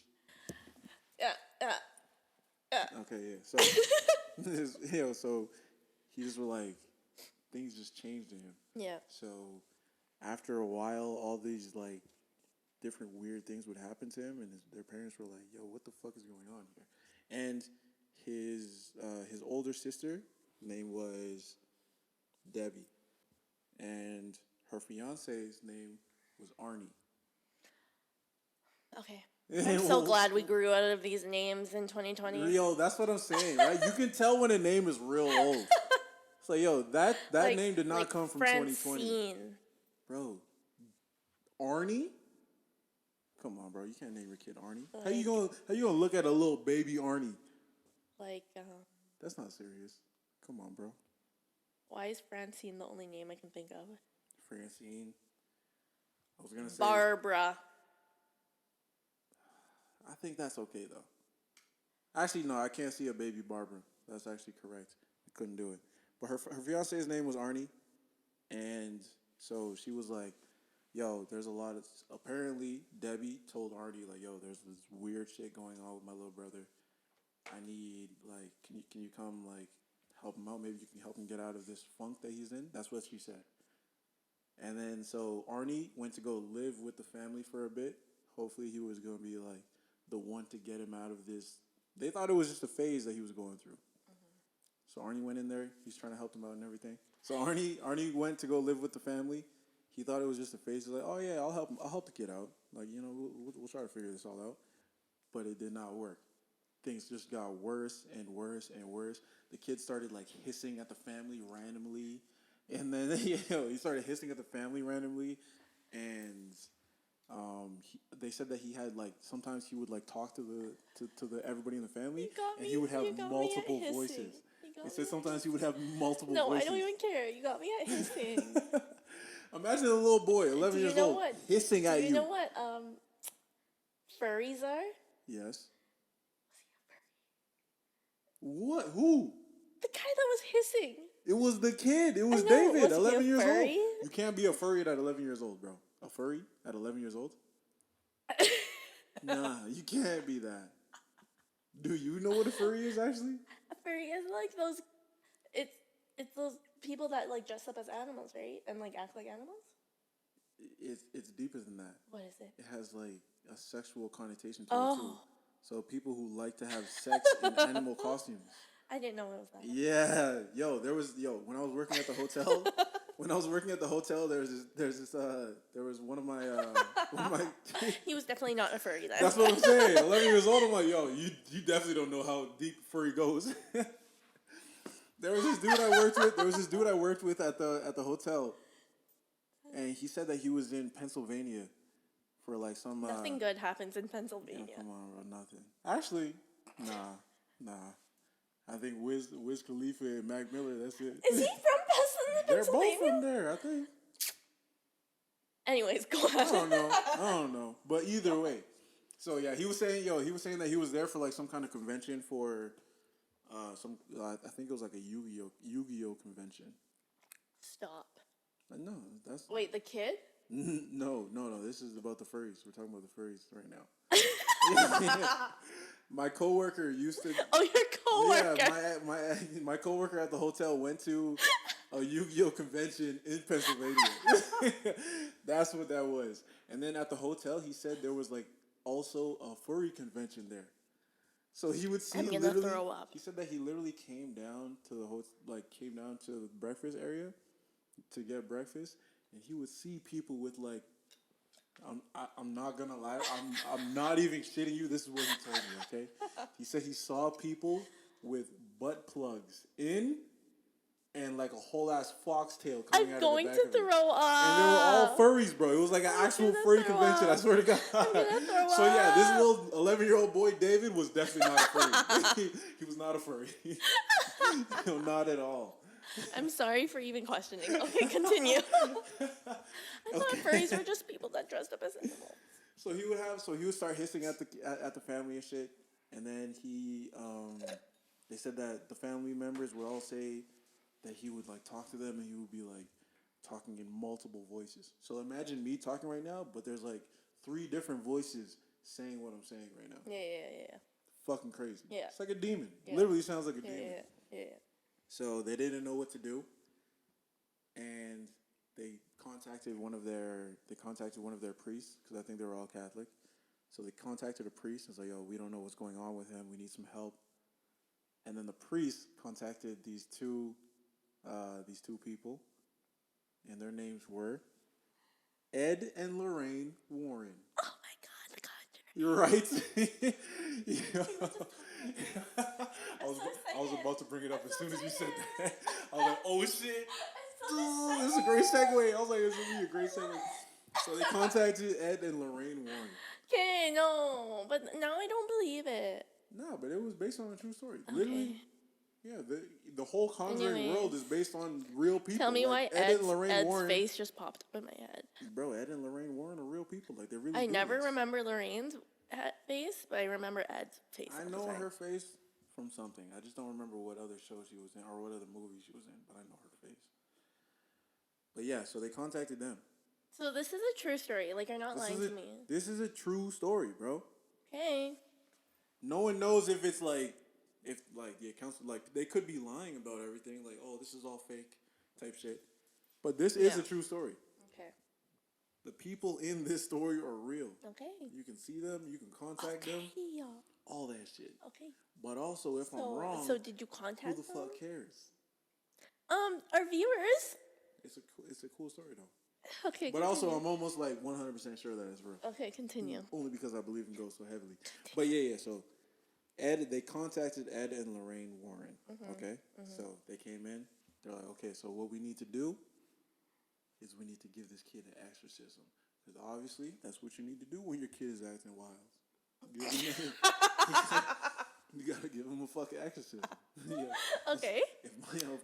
Yeah, yeah. Okay, yeah. So, so he just was like, things just changed in him. Yeah. So, after a while, all these like different weird things would happen to him, and their parents were like, "Yo, what the fuck is going on here?" And his older sister name was Debby, and her fiance's name was Arnie. Okay. I'm so glad we grew out of these names in 2020. Yo, that's what I'm saying, right? You can tell when a name is real old. It's like, yo, that Like- name did not like come from Francine. 2020. Bro, Arnie? Come on, bro. You can't name your kid Arnie. How you gonna look at a little baby Arnie? Like, That's not serious. Come on, bro. why is Francine the only name I can think of? Francine. I was gonna say Barbara. I think that's okay though. Actually, no, I can't see a baby Barbara. That's actually correct. I couldn't do it. But her fiance's name was Arnie, and so she was like, "Yo, there's a lot of." Apparently, Debbie told Arnie like, "Yo, there's this weird shit going on with my little brother. I need like, can you come like help him out? Maybe you can help him get out of this funk that he's in." That's what she said. And then so Arnie went to go live with the family for a bit. Hopefully, he was gonna be like the one to get him out of this. They thought it was just a phase that he was going through. So Arnie went in there. He's trying to help them out and everything. So Arnie went to go live with the family. He thought it was just a phase. He's like, "Oh yeah, I'll help him. I'll help the kid out. Like, you know, we'll try to figure this all out." But it did not work. Things just got worse and worse and worse. The kid started like hissing at the family randomly, and then he started hissing at the family randomly, and they said that he had like sometimes he would like talk to the everybody in the family, and he would have multiple voices. He said sometimes he would have multiple No, voices. I don't even care. You got me at hissing. Imagine a little boy, 11 years old, hissing at you. Do you know what furries are? Yes. What? Who? The guy that was hissing. It was the kid. It was I know. David, Was he a 11 years furry? old. You can't be a furry at 11 years old, bro. A furry at 11 years old? Nah, you can't be that. Do you know what a furry is actually? A furry is like those. It's those people that like dress up as animals, right? And like act like animals. It's deeper than that. What is it? It has like a sexual connotation to it too. So people who like to have sex in animal costumes. I didn't know it was that. Yeah, when I was working at the hotel, there was one of my He was definitely not a furry then. That's what I'm saying. 11 years old, I'm like, yo, you definitely don't know how deep furry goes. There was this dude I worked with at the hotel, and he said that he was in Pennsylvania for like some. Nothing good happens in Pennsylvania. Yeah, come on, bro, nothing. Actually, nah. I think Wiz Khalifa and Mac Miller. That's it. Is he from Pennsylvania? They're both from there, I think. Anyways, go on. I don't know. But either way. So yeah, he was saying that he was there for like some kind of convention for I think it was like a Yu-Gi-Oh convention. Stop. No, that's Wait, the kid? No. This is about the furries. We're talking about the furries right now. My coworker used to. Oh, your coworker. Yeah, my coworker at the hotel went to a Yu-Gi-Oh convention in Pennsylvania. That's what that was. And then at the hotel, he said there was like also a furry convention there. So he would see. I'm gonna throw up. He said that he literally came down to the breakfast area to get breakfast, and he would see people with like. I'm not gonna lie. I'm not even shitting you. This is what he told me. Okay, he said he saw people with butt plugs in, and like a whole ass foxtail coming out of the back I'm going to of it. throw up. And they were all furries, bro. It was like an actual furry convention. I swear to God. I'm gonna throw So yeah, this up. little 11-year-old boy David was definitely not a furry. He was not a furry. No, not at all. I'm sorry for even questioning. Okay, continue. I thought furries were just people that dressed up as animals. So he would start hissing at the family and shit, and then he They said that the family members would all say that he would like talk to them and he would be like talking in multiple voices. So imagine me talking right now, but there's like 3 different voices saying what I'm saying right now. Yeah. Fucking crazy. Yeah. It's like a demon. Yeah. Literally sounds like a demon. Yeah. So they didn't know what to do, and they contacted one of their priests, because I think they were all Catholic. So they contacted a priest and was like, "Yo, we don't know what's going on with him. We need some help." And then the priest contacted these two people, and their names were Ed and Lorraine Warren. Oh my God, the conjuring. You're right. I was about to bring it up as soon as you said that. I was like, oh shit. Dude, this is a great segue. I was like, this is going to be a great segue. So they contacted Ed and Lorraine Warren. Okay, no, but now I don't believe it. No, but it was based on a true story. Okay. Literally, yeah, the whole Conjuring world is based on real people. Tell me like, why Ed's face just popped up in my head. Bro, Ed and Lorraine Warren are real people. Like, they're really I never remember Lorraine's face, but I remember Ed's face. I know her face from something. I just don't remember what other show she was in or what other movie she was in, but I know her face. But yeah, so they contacted them. So this is a true story. Like, you're not lying to me. This is a true story, bro. Okay. No one knows if it's like, the accounts, like, they could be lying about everything, like, oh, this is all fake type shit. But this is a true story. Okay. The people in this story are real. Okay. You can see them, you can contact them. All that shit. Okay. But also, if I'm wrong, so did you contact who the fuck cares? Our viewers. It's a cool story though. Okay. But also, I'm almost like 100% sure that it's real. Okay, continue. Only because I believe in ghosts so heavily. But yeah. So they contacted Ed and Lorraine Warren. Mm-hmm. Okay. Mm-hmm. So they came in. They're like, okay, so what we need to do is we need to give this kid an exorcism, because obviously that's what you need to do when your kid is acting wild. You gotta give him a fucking exorcism. Yeah. Okay. If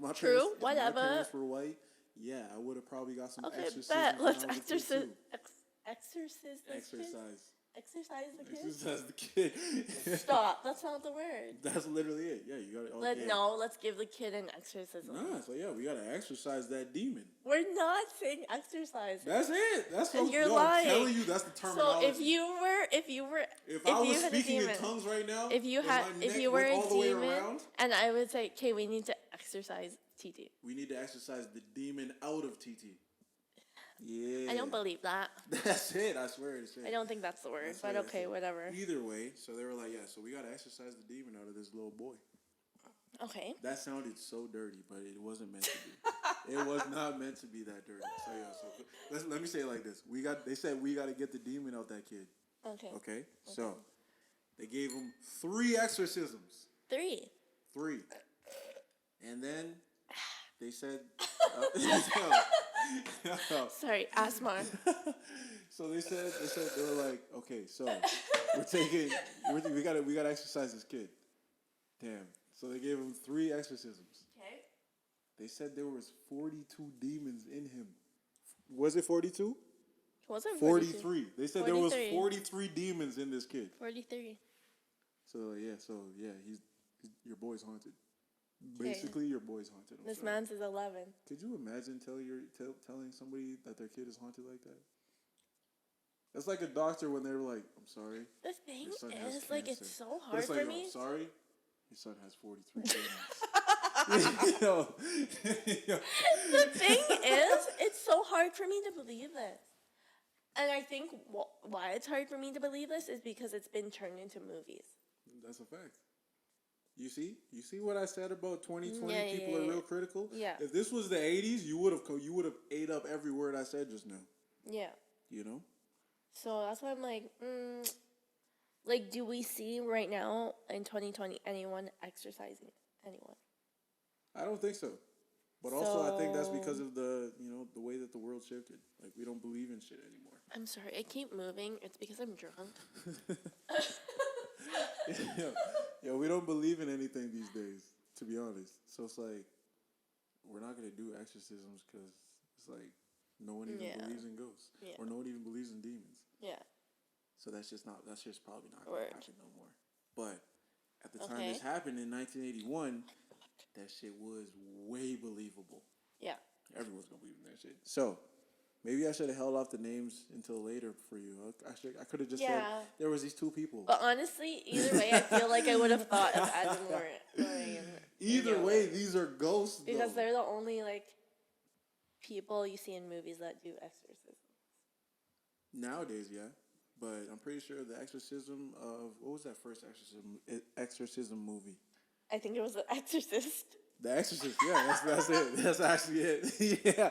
my parents were white, yeah, I would have probably got some exorcism. Okay, bet. Let's exorcise the kid. Exercise the kid. Stop. That's not the word. That's literally it. Yeah, you gotta. Let's give the kid an exorcism. Nah, so yeah, we gotta exorcise that demon. We're not saying exercise. That's it. That's what you're lying. I'm telling you. That's the terminology. So if I was speaking in tongues right now, if you were a demon, and I would say, okay, we need to exorcise TT. We need to exorcise the demon out of TT. Yeah. I don't believe that. That's it. I swear it's it. I don't think that's the word, but okay, whatever. Either way, so they were like, yeah, so we got to exorcise the demon out of this little boy. Okay. That sounded so dirty, but it wasn't meant to be. It was not meant to be that dirty. So yeah, let me say it like this. They said we got to get the demon out that kid. Okay. So they gave him 3 exorcisms. 3. And then they said sorry, asthma. So they were like, okay, so we gotta exorcise this kid. Damn. So they gave him 3 exorcisms. Okay. They said there was 42 demons in him. Was it 42? Was it 43? They said 43. There was 43 demons in this kid. 43. So yeah, he's your boy's haunted. Basically, your boy's haunted. This man's is 11. Could you imagine telling somebody that their kid is haunted like that? That's like a doctor when they were like, "I'm sorry." The thing is, like, it's so hard for me. I'm sorry, your son has 43 demons. The thing is, it's so hard for me to believe this. And I think why it's hard for me to believe this is because it's been turned into movies. That's a fact. You see what I said about 2020? People are real critical. Yeah. If this was the 80s, you would have ate up every word I said just now. Yeah. You know. So that's why I'm like, like, do we see right now in 2020 anyone exercising anyone? I don't think so. But also, I think that's because of the way that the world shifted. Like, we don't believe in shit anymore. I'm sorry, I keep moving. It's because I'm drunk. Yeah, we don't believe in anything these days, to be honest. So it's like, we're not going to do exorcisms because it's like no one even believes in ghosts. Yeah. Or no one even believes in demons. Yeah. So that's just probably not going to happen no more. But at the time this Okay. happened in 1981, that shit was way believable. Yeah. Everyone's gonna believe in that shit. So maybe I should have held off the names until later for you. I could have just said there was these two people. But honestly, either way, I feel like I would have thought of Ed and Lorraine. Either way, these are ghosts. Because though. they're the only like people you see in movies that do exorcisms. Nowadays, yeah. But I'm pretty sure the exorcism of what was that first exorcism movie? I think it was The Exorcist. The Exorcist, yeah, that's it. That's actually it. Yeah.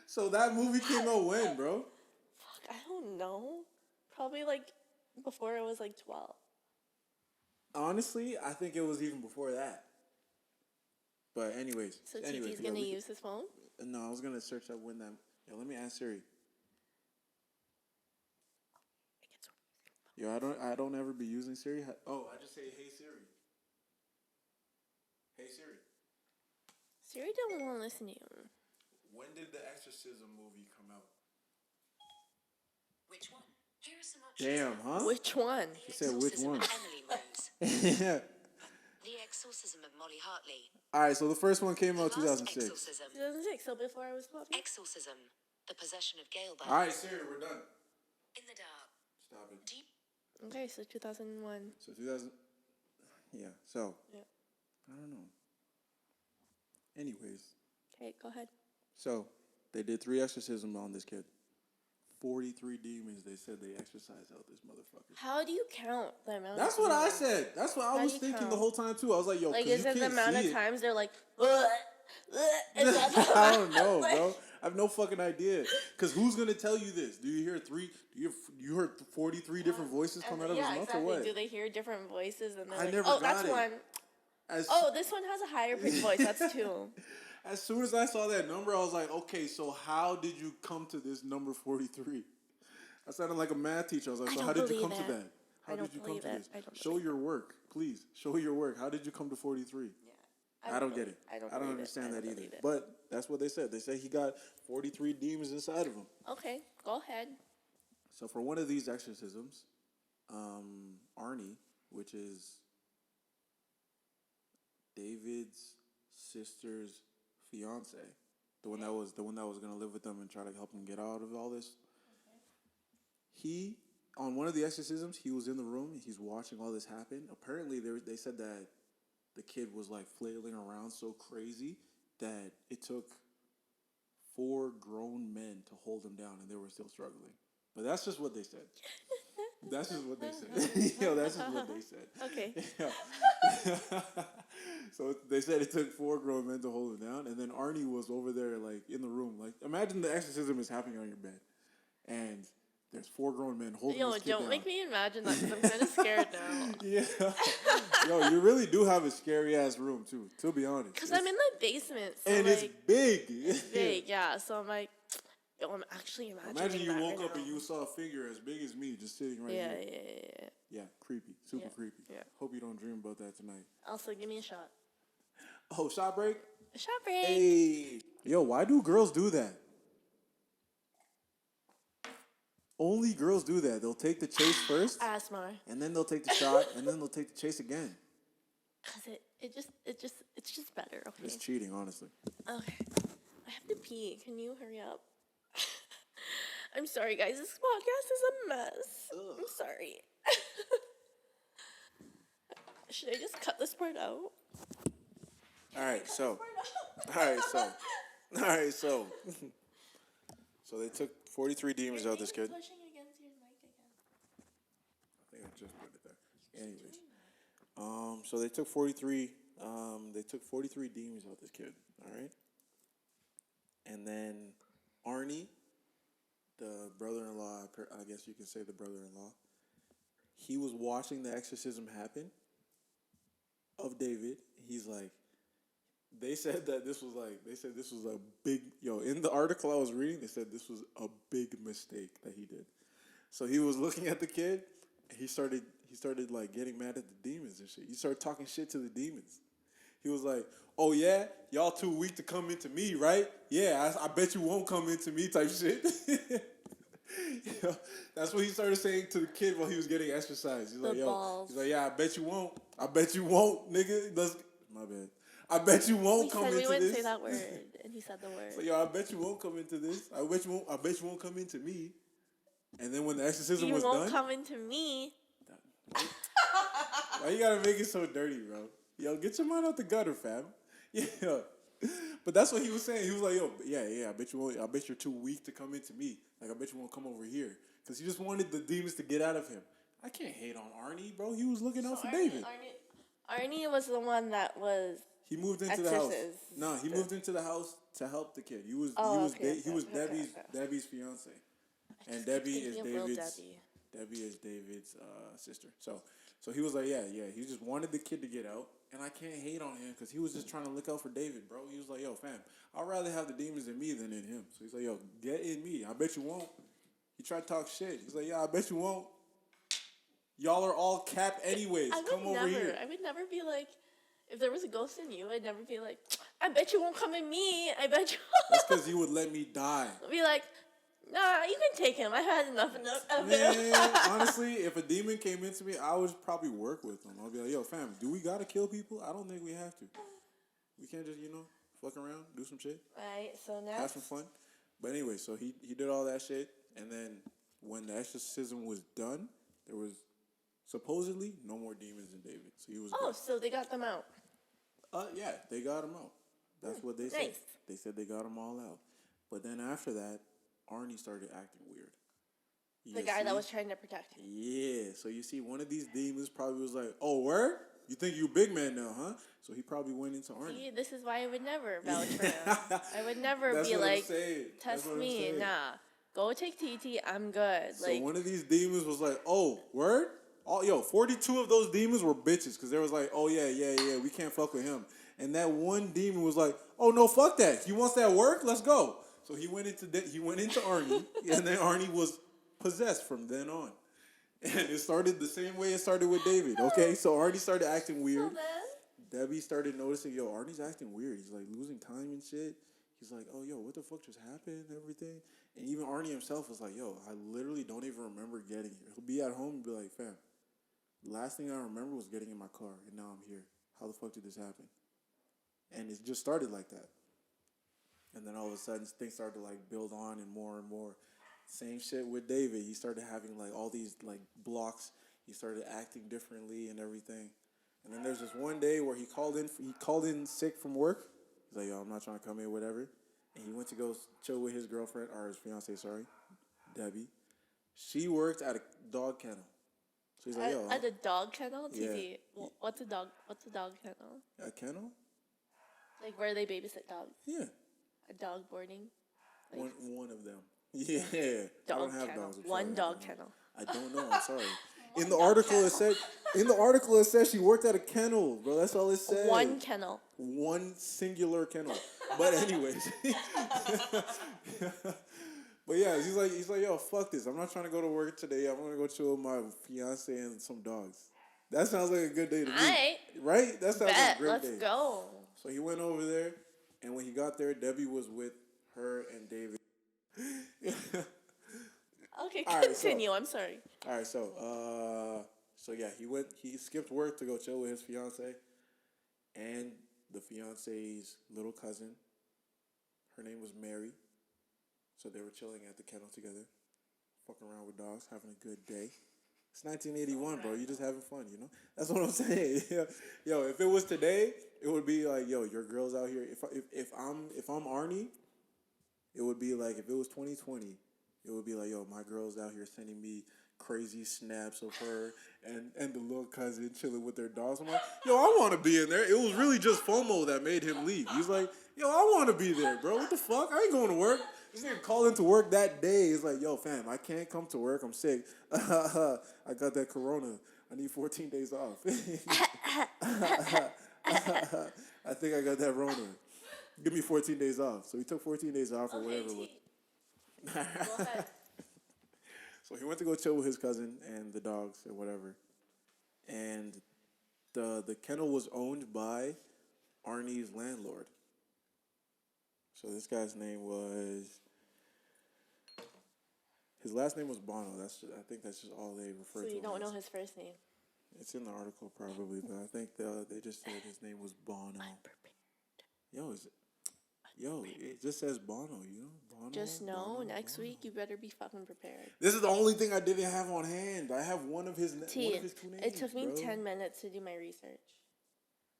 So that movie came out when, bro? Fuck, I don't know. Probably like before I was like 12. Honestly, I think it was even before that. But anyways. So TT's gonna use his phone? No, I was gonna search up when that. Yo, let me ask Siri. Yo, I don't ever be using Siri. Oh, I just say, hey Siri. Hey Siri. Siri don't want to listen to you. When did the Exorcism movie come out? Which one? Here are some options. Damn, huh? Which one? She said which one? Emily Rose. Yeah. The Exorcism of Molly Hartley. All right, so the first one came out The Last 2006. Exorcism. 2006, so before I was 12. Exorcism. The Possession of Gail by All right, Siri, we're done. In the Dark. Stop it. Deep. Okay, so 2001. So 2000. Yeah. So. Yeah. I don't know. Anyways. Okay, go ahead. So they did 3 exorcisms on this kid. 43 demons. They said they exorcised out this motherfucker. How do you count the amount? That's what I said. That's what I was thinking the whole time too. I was like, yo, like, is is it the amount of times they're like, is that I don't know, bro. I have no fucking idea. Because who's gonna tell you this? Do you hear you heard 43 different voices come out of his mouth or what? Do they hear different voices and they're I like, never oh, got that's it. one. This one has a higher pitched voice. That's 2. As soon as I saw that number, I was like, okay, so how did you come to this number 43? I sounded like a math teacher. I was like, so how did you come to that? How did you come to this? Show your work, please. Show your work. How did you come to 43? Yeah. I don't get it. I don't understand that either. But that's what they said. They said he got 43 demons inside of him. Okay, go ahead. So for one of these exorcisms, Arnie, which is David's sister's fiance, the one that was gonna live with them and try to help him get out of all this. Okay. He on one of the exorcisms, he was in the room. He's watching all this happen. Apparently, they said that the kid was like flailing around so crazy that it took 4 grown men to hold him down, and they were still struggling. But that's just what they said. That's just what they said. Yo, that's just what they said. Okay. Yeah. So they said it took 4 grown men to hold him down, and then Arnie was over there, like, in the room. Like, imagine the exorcism is happening on your bed, and there's 4 grown men holding this kid down. Don't make me imagine that, because I'm kind of scared now. Yeah. Yo, you really do have a scary-ass room, too, to be honest. Because I'm in the basement. So and like, it's big. It's big, yeah. So I'm like, I'm actually imagining Imagine you woke right up now. and you saw a figure as big as me just sitting right here. Yeah. Yeah, creepy. Super creepy. Yeah. Hope you don't dream about that tonight. Also, give me a shot. Oh, shot break? Shot break. Hey. Yo, why do girls do that? Only girls do that. They'll take the chase first. Asthma. And then they'll take the shot, and then they'll take the chase again. Cause it's just better. Okay. It's cheating, honestly. Okay. I have to pee. Can you hurry up? I'm sorry, guys. This podcast is a mess. Ugh. I'm sorry. Should I just cut this part out? All right, so they took 43 demons out of this kid. Pushing against your mic again. I think I just put it there. Anyways, so they took 43 demons out of this kid. All right, and then Arnie, the brother-in-law, I guess you can say the brother-in-law, he was watching the exorcism happen of David. He's like, they said this was a big, in the article I was reading, they said this was a big mistake that he did. So he was looking at the kid, and he started like getting mad at the demons and shit. He started talking shit to the demons. He was like, oh yeah, y'all too weak to come into me, right? Yeah, I bet you won't come into me type shit. You know, that's what he started saying to the kid while he was getting exercise. He's The like, yo, balls. he's like, yeah, I bet you won't. I bet you won't, nigga. My bad. I bet you won't We come said into we wouldn't this. say that word, and he said the word. So yo, I bet you won't come into this. I bet you won't. I bet you won't come into me. And then when the exorcism You was won't done, come into me. why you gotta make it so dirty, bro? Yo, get your mind out the gutter, fam. Yeah. But that's what he was saying. He was like, yo, yeah, I bet you won't. I bet you're too weak to come into me. Like, I bet you won't come over here. Because he just wanted the demons to get out of him. I can't hate on Arnie, bro. He was looking out for David. Arnie was the one that was. He moved into the house. No, he moved into the house to help the kid. He was Debbie's fiance. And Debby is David's sister. So he was like, yeah. He just wanted the kid to get out, and I can't hate on him because he was just trying to look out for David, bro. He was like, yo, fam, I'd rather have the demons in me than in him. So he's like, yo, get in me. I bet you won't. He tried to talk shit. He's like, yeah, I bet you won't. Y'all are all capped anyways. Come over here. I would never be like, if there was a ghost in you, I'd never be like, I bet you won't come in me. I bet you. That's because you would let me die. I'd be like, nah, you can take him. I've had enough of him. Man, honestly, if a demon came into me, I would probably work with them. I'll be like, yo, fam, do we gotta kill people? I don't think we have to. We can't just, fuck around, do some shit. Right, so now. Have some fun. But anyway, so he did all that shit. And then when the exorcism was done, there was supposedly no more demons in David. So he was good. So they got them out. Yeah, they got him out. That's what they said. Nice. They said they got him all out. But then after that, Arnie started acting weird. The guy that was trying to protect him. Yeah, so you see, one of these demons probably was like, oh, word? You think you big man now, huh? So he probably went into Arnie. See, this is why I would never vouch for him. I would never That's be what like, I'm saying. test That's what I'm me. saying. Nah, go take TT. I'm good. So one of these demons was like, oh, word? 42 of those demons were bitches because they was like, oh, yeah, we can't fuck with him. And that one demon was like, oh, no, fuck that. He wants that work? Let's go. So he went into Arnie, and then Arnie was possessed from then on. And it started the same way it started with David, okay? So Arnie started acting weird. Debby started noticing, yo, Arnie's acting weird. He's like losing time and shit. He's like, oh, yo, what the fuck just happened and everything? And even Arnie himself was like, yo, I literally don't even remember getting here. He'll be at home and be like, fam, the last thing I remember was getting in my car, and now I'm here. How the fuck did this happen? And it just started like that. And then all of a sudden, things started to, build on and more. Same shit with David. He started having, all these, blocks. He started acting differently and everything. And then there's this one day where he called in sick from work. He's like, yo, I'm not trying to come in, whatever. And he went to go chill with his girlfriend, or his fiance, sorry, Debby. She worked at a dog kennel. So he's like, yo. At a dog kennel? Yeah. TT, what's a dog kennel? A kennel? Like where they babysit dogs? Yeah. A dog boarding? One of them. Yeah. Dog I don't have kennel. dogs. One dog kennel. I don't know. I'm sorry. In the article it said she worked at a kennel, bro. That's all it said. One kennel. One singular kennel. But anyways. But yeah, he's like, yo, fuck this. I'm not trying to go to work today. I'm gonna go chill with my fiance and some dogs. That sounds like a good day to me. Right? That sounds like a great day. Let's go. So he went over there, and when he got there, Debby was with her and David. Okay, All right, continue. I'm sorry. All right, so yeah, he skipped work to go chill with his fiance and the fiance's little cousin. Her name was Mary. So they were chilling at the kennel together, fucking around with dogs, having a good day. It's 1981, bro. You just having fun, you know? That's what I'm saying. Yo, if it was today, it would be like, yo, your girl's out here. If I'm Arnie, it would be like, if it was 2020, it would be like, yo, my girl's out here sending me crazy snaps of her and the little cousin chilling with their dogs. I'm like, yo, I want to be in there. It was really just FOMO that made him leave. He's like, yo, I want to be there, bro. What the fuck? I ain't going to work. This nigga called into work that day. He's like, yo, fam, I can't come to work. I'm sick. I got that corona. I need 14 days off. I think I got that Rona. Give me 14 days off. So he took 14 days off or whatever. Go ahead. So he went to go chill with his cousin and the dogs or whatever. And the kennel was owned by Arnie's landlord. So this guy's name was His last name was Bono. I think that's just all they refer So to you him don't know as. his first name. It's in the article probably, but I think they just said his name was Bono. Yo, it just says Bono, Bono. Just know Bono, next Bono. week you better be fucking prepared. This is the only thing I didn't have on hand. I have one of his T, two names. it took me bro. 10 minutes to do my research.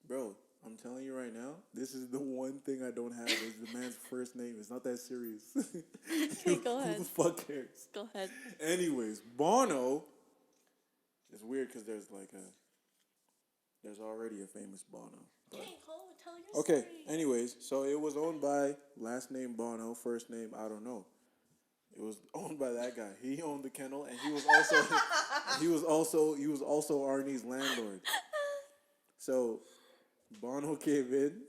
Bro, I'm telling you right now, this is the one thing I don't have is the man's first name. It's not that serious. Okay, go ahead. Who the fuck cares? Go ahead. Anyways, Bono. It's weird because there's already a famous Bono. But. Okay, Cole, tell your Okay, story. anyways, so it was owned by last name Bono, first name I don't know. It was owned by that guy. He owned the kennel, and he was also Arnie's landlord. So Bono came in.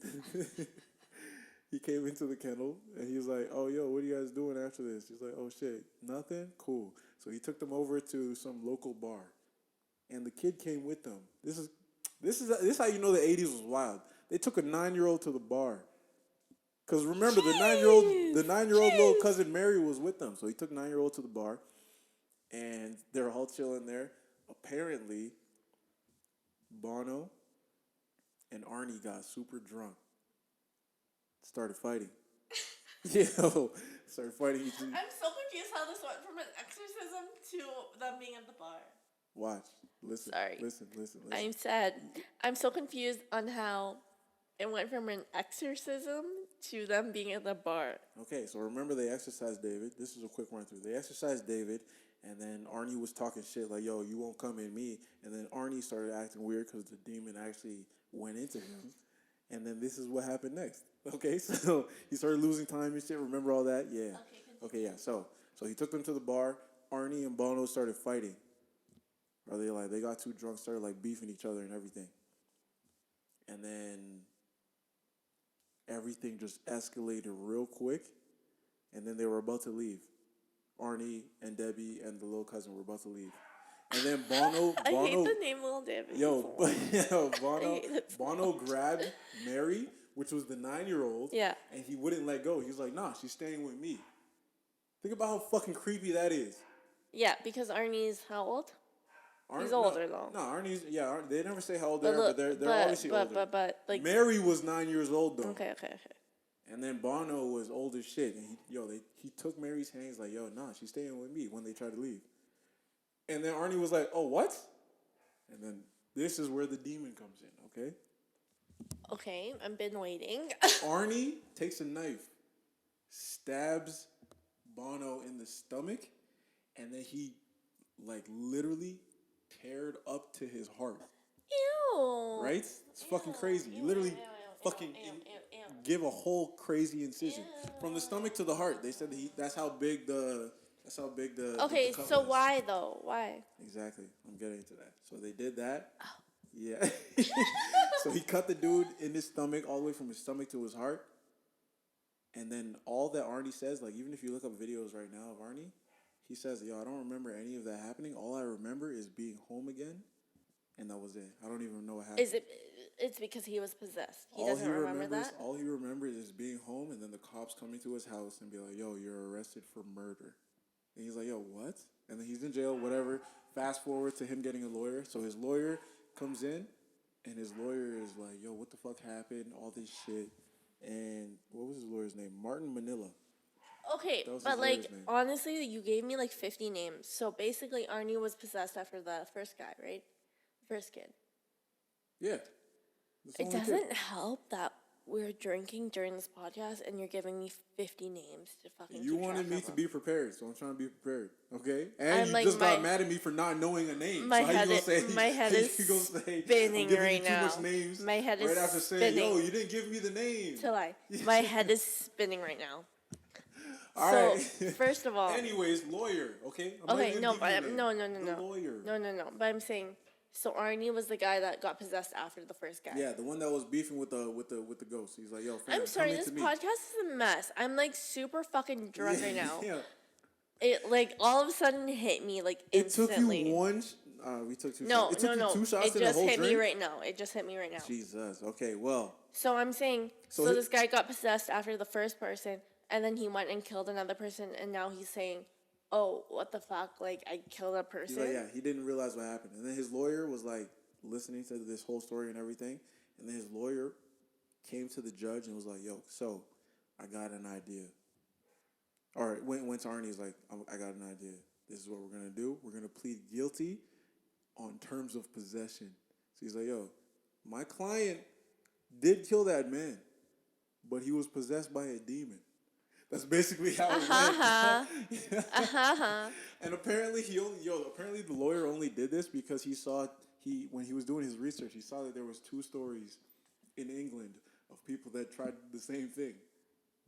He came into the kennel, and he was like, "Oh, yo, what are you guys doing after this?" He's like, "Oh shit, nothing. Cool." So he took them over to some local bar, and the kid came with them. This is how you know the 80s was wild. They took a 9-year-old to the bar. Cause remember the 9-year-old little cousin Mary was with them. So he took 9-year-old to the bar and they're all chilling there. Apparently, Bono and Arnie got super drunk. Started fighting. Started fighting each other. I'm so confused how this went from an exorcism to them being at the bar. Watch. Listen. Sorry. Listen. I'm sad. I'm so confused on how it went from an exorcism to them being at the bar. Okay, so remember they exorcised David. This is a quick run through. They exorcised David, and then Arnie was talking shit like, "Yo, you won't come in me." And then Arnie started acting weird because the demon actually went into him. And then this is what happened next. Okay, so he started losing time and shit. Remember all that? Yeah. Okay, yeah. So he took them to the bar. Arnie and Bono started fighting. Or they got too drunk, started like beefing each other and everything. And then everything just escalated real quick. And then they were about to leave. Arnie and Debby and the little cousin were about to leave. And then Bono I hate the name Little Debby. Bono grabbed Mary, which was the 9-year-old. Yeah. And he wouldn't let go. He was like, "Nah, she's staying with me." Think about how fucking creepy that is. Yeah, because Arnie's how old? He's older though. No, Arnie's they never say how old they are, but they're obviously older. But like Mary was 9 years old though. Okay. And then Bono was old as shit, and he took Mary's hand. He's like, "Yo, nah, she's staying with me." When they tried to leave, and then Arnie was like, "Oh, what?" And then this is where the demon comes in. Okay. Okay, I've been waiting. Arnie takes a knife, stabs Bono in the stomach, and then he like literally teared up to his heart. Ew. Right? It's fucking crazy. You literally fucking give a whole crazy incision from the stomach to the heart. They said that's how big the Okay, the cut so was. why though? Why? Exactly. I'm getting to that. So they did that. Yeah. So he cut the dude in his stomach all the way from his stomach to his heart. And then all that Arnie says, like even if you look up videos right now of Arnie, he says, "Yo, I don't remember any of that happening. All I remember is being home again." And that was it. I don't even know what happened. It's because he was possessed. He doesn't remember that? All he remembers is being home and then the cops coming to his house and be like, "Yo, you're arrested for murder." And he's like, "Yo, what?" And then he's in jail, whatever. Fast forward to him getting a lawyer. So his lawyer comes in and his lawyer is like, "Yo, what the fuck happened? All this shit." And what was his lawyer's name? Martin Manila. Okay, but like honestly, you gave me like 50 names. So basically, Arnie was possessed after the first guy, right? First kid. Yeah. It doesn't help that we're drinking during this podcast and you're giving me 50 names to fucking. You wanted me to be prepared, so I'm trying to be prepared. Okay, and I'm you like, just got mad at me for not knowing a name. My so how head you gonna say? My head is spinning right now. Too much names my head is right after spinning. saying, "Yo, you didn't give me the name." To lie. My head is spinning right now. All so, right. First of all. Anyways, lawyer. Okay. No. No. Lawyer. No. But I'm saying, so Arnie was the guy that got possessed after the first guy. Yeah, the one that was beefing with the ghost. He's like, "Yo, fam, I'm sorry, this to me." podcast is a mess. I'm like super fucking drunk right now. Yeah. It like all of a sudden hit me like instantly. It took you one. We took two. No, shots. It took you 2 shots It in the just whole hit drink? me right now. It just hit me right now. Jesus. Okay. Well. So I'm saying, so this guy got possessed after the first person, and then he went and killed another person, and now he's saying oh, what the fuck? Like, I killed a person? He's like, yeah, he didn't realize what happened. And then his lawyer was like listening to this whole story and everything. And then his lawyer came to the judge and was like, yo, so I got an idea. Or went to Arnie, he's like, I got an idea. This is what we're going to do. We're going to plead guilty on terms of possession. So he's like, yo, my client did kill that man, but he was possessed by a demon. That's basically how it went. And apparently apparently the lawyer only did this because when he was doing his research, he saw that there was 2 stories in England of people that tried the same thing,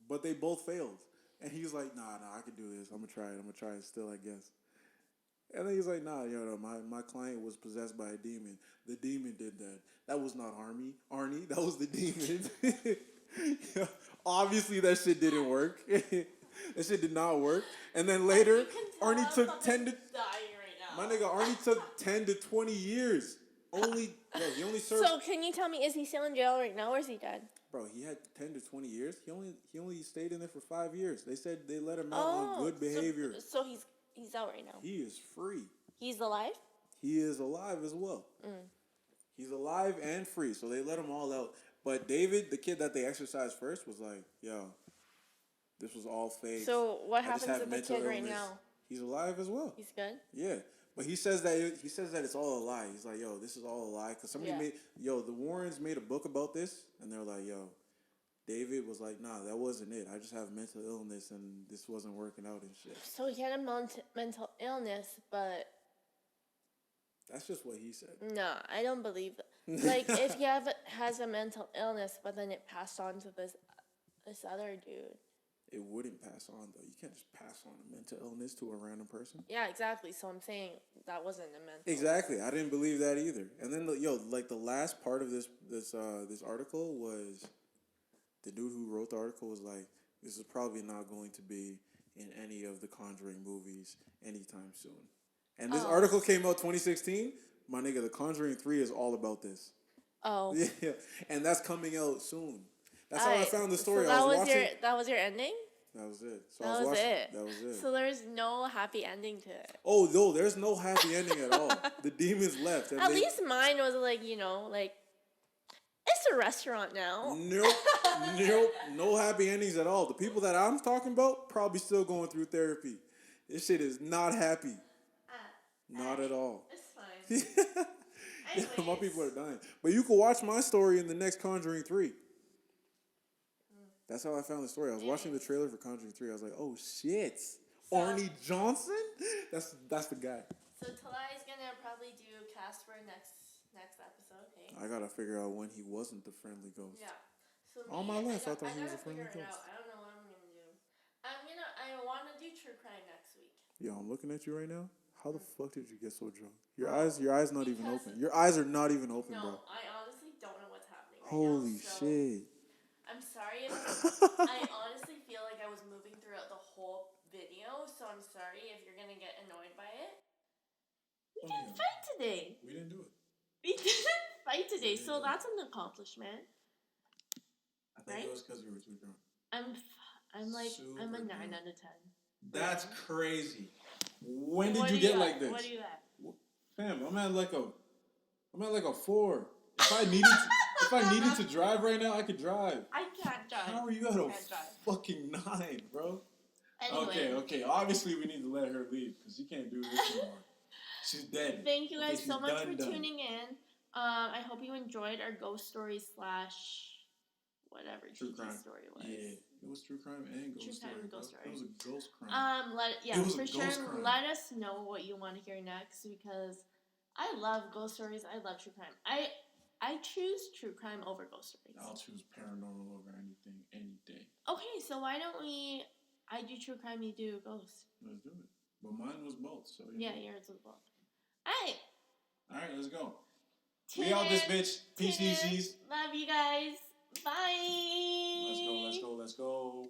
but they both failed. And he's like, nah, I can do this. I'm gonna try it still, I guess. And then he's like, nah, my client was possessed by a demon. The demon did that. That was not Arnie. That was the demon. Obviously, that shit didn't work. That shit did not work. And then later, Arnie took 10 to... dying right now. My nigga, Arnie took 10 to 20 years. He only served... So, can you tell me, is he still in jail right now, or is he dead? Bro, he had 10 to 20 years. He only stayed in there for 5 years. They said they let him out on good behavior. So he's out right now. He is free. He's alive? He is alive as well. He's alive and free, so they let him all out. But David, the kid that they exorcised first, was like, yo, this was all fake. So what happens to the kid right now? He's alive as well. He's good? Yeah. But he says that it's all a lie. He's like, yo, this is all a lie. Because the Warrens made a book about this, and they're like, yo, David was like, nah, that wasn't it. I just have mental illness, and this wasn't working out and shit. So he had a mental illness, but... That's just what he said. No, I don't believe that. Like, if he has a mental illness, but then it passed on to this other dude. It wouldn't pass on, though. You can't just pass on a mental illness to a random person. Yeah, exactly. So I'm saying that wasn't a mental Exactly. I didn't believe that either. And then, the last part of this article was the dude who wrote the article was like, this is probably not going to be in any of the Conjuring movies anytime soon. And this article came out 2016. My nigga, The Conjuring 3 is all about this. Oh. Yeah. And that's coming out soon. That's how I found the story. So that was your ending? That was it. So That was it. So So there's no happy ending to it. oh, no, there's no happy ending at all. The demons left. And At least mine was like, it's a restaurant now. Nope. No happy endings at all. The people that I'm talking about probably still going through therapy. This shit is not happy. Not at all. It's fine. Yeah, my people are dying. But you can watch my story in the next Conjuring 3. That's how I found the story. I was watching the trailer for Conjuring 3. I was like, oh shit. Arnie Johnson? That's the guy. So Talai's gonna probably do Casper next episode, hey? I gotta figure out when he wasn't the friendly ghost. Yeah. So All my life I thought he was a friendly figure it ghost. out. I don't know what I'm gonna do. I wanna do true crime next week. Yo, I'm looking at you right now. How the fuck did you get so drunk? Your eyes not even open. Your eyes are not even open, bro. No, I honestly don't know what's happening right Holy now. shit. I'm sorry if I honestly feel like I was moving throughout the whole video, so I'm sorry if you're gonna get annoyed by it. We didn't fight today. We didn't do it. We didn't fight today, so that's an accomplishment. I think it was because you were too drunk. I'm a 9 out of 10. That's crazy. When did you get like this? What are you at? Fam, I'm at like a 4. If I needed to drive right now, I could drive. I can't drive. How are you at a fucking 9, bro? Anyway. Okay. Obviously, we need to let her leave because she can't do this anymore. She's dead. Thank you guys so much for done. tuning in. I hope you enjoyed our ghost story / whatever true TG crime story was. Yeah, it was true crime and ghost story. True crime and ghost story. It was a ghost crime. Let us know what you want to hear next because I love ghost stories. I love true crime. I choose true crime over ghost stories. I'll choose paranormal over anything, any day. Okay, so why don't I do true crime, you do ghost. Let's do it. But mine was both, so yeah, yours was both. Alright, let's go. We out this bitch. PCCs. Love you guys. Bye. Let's go.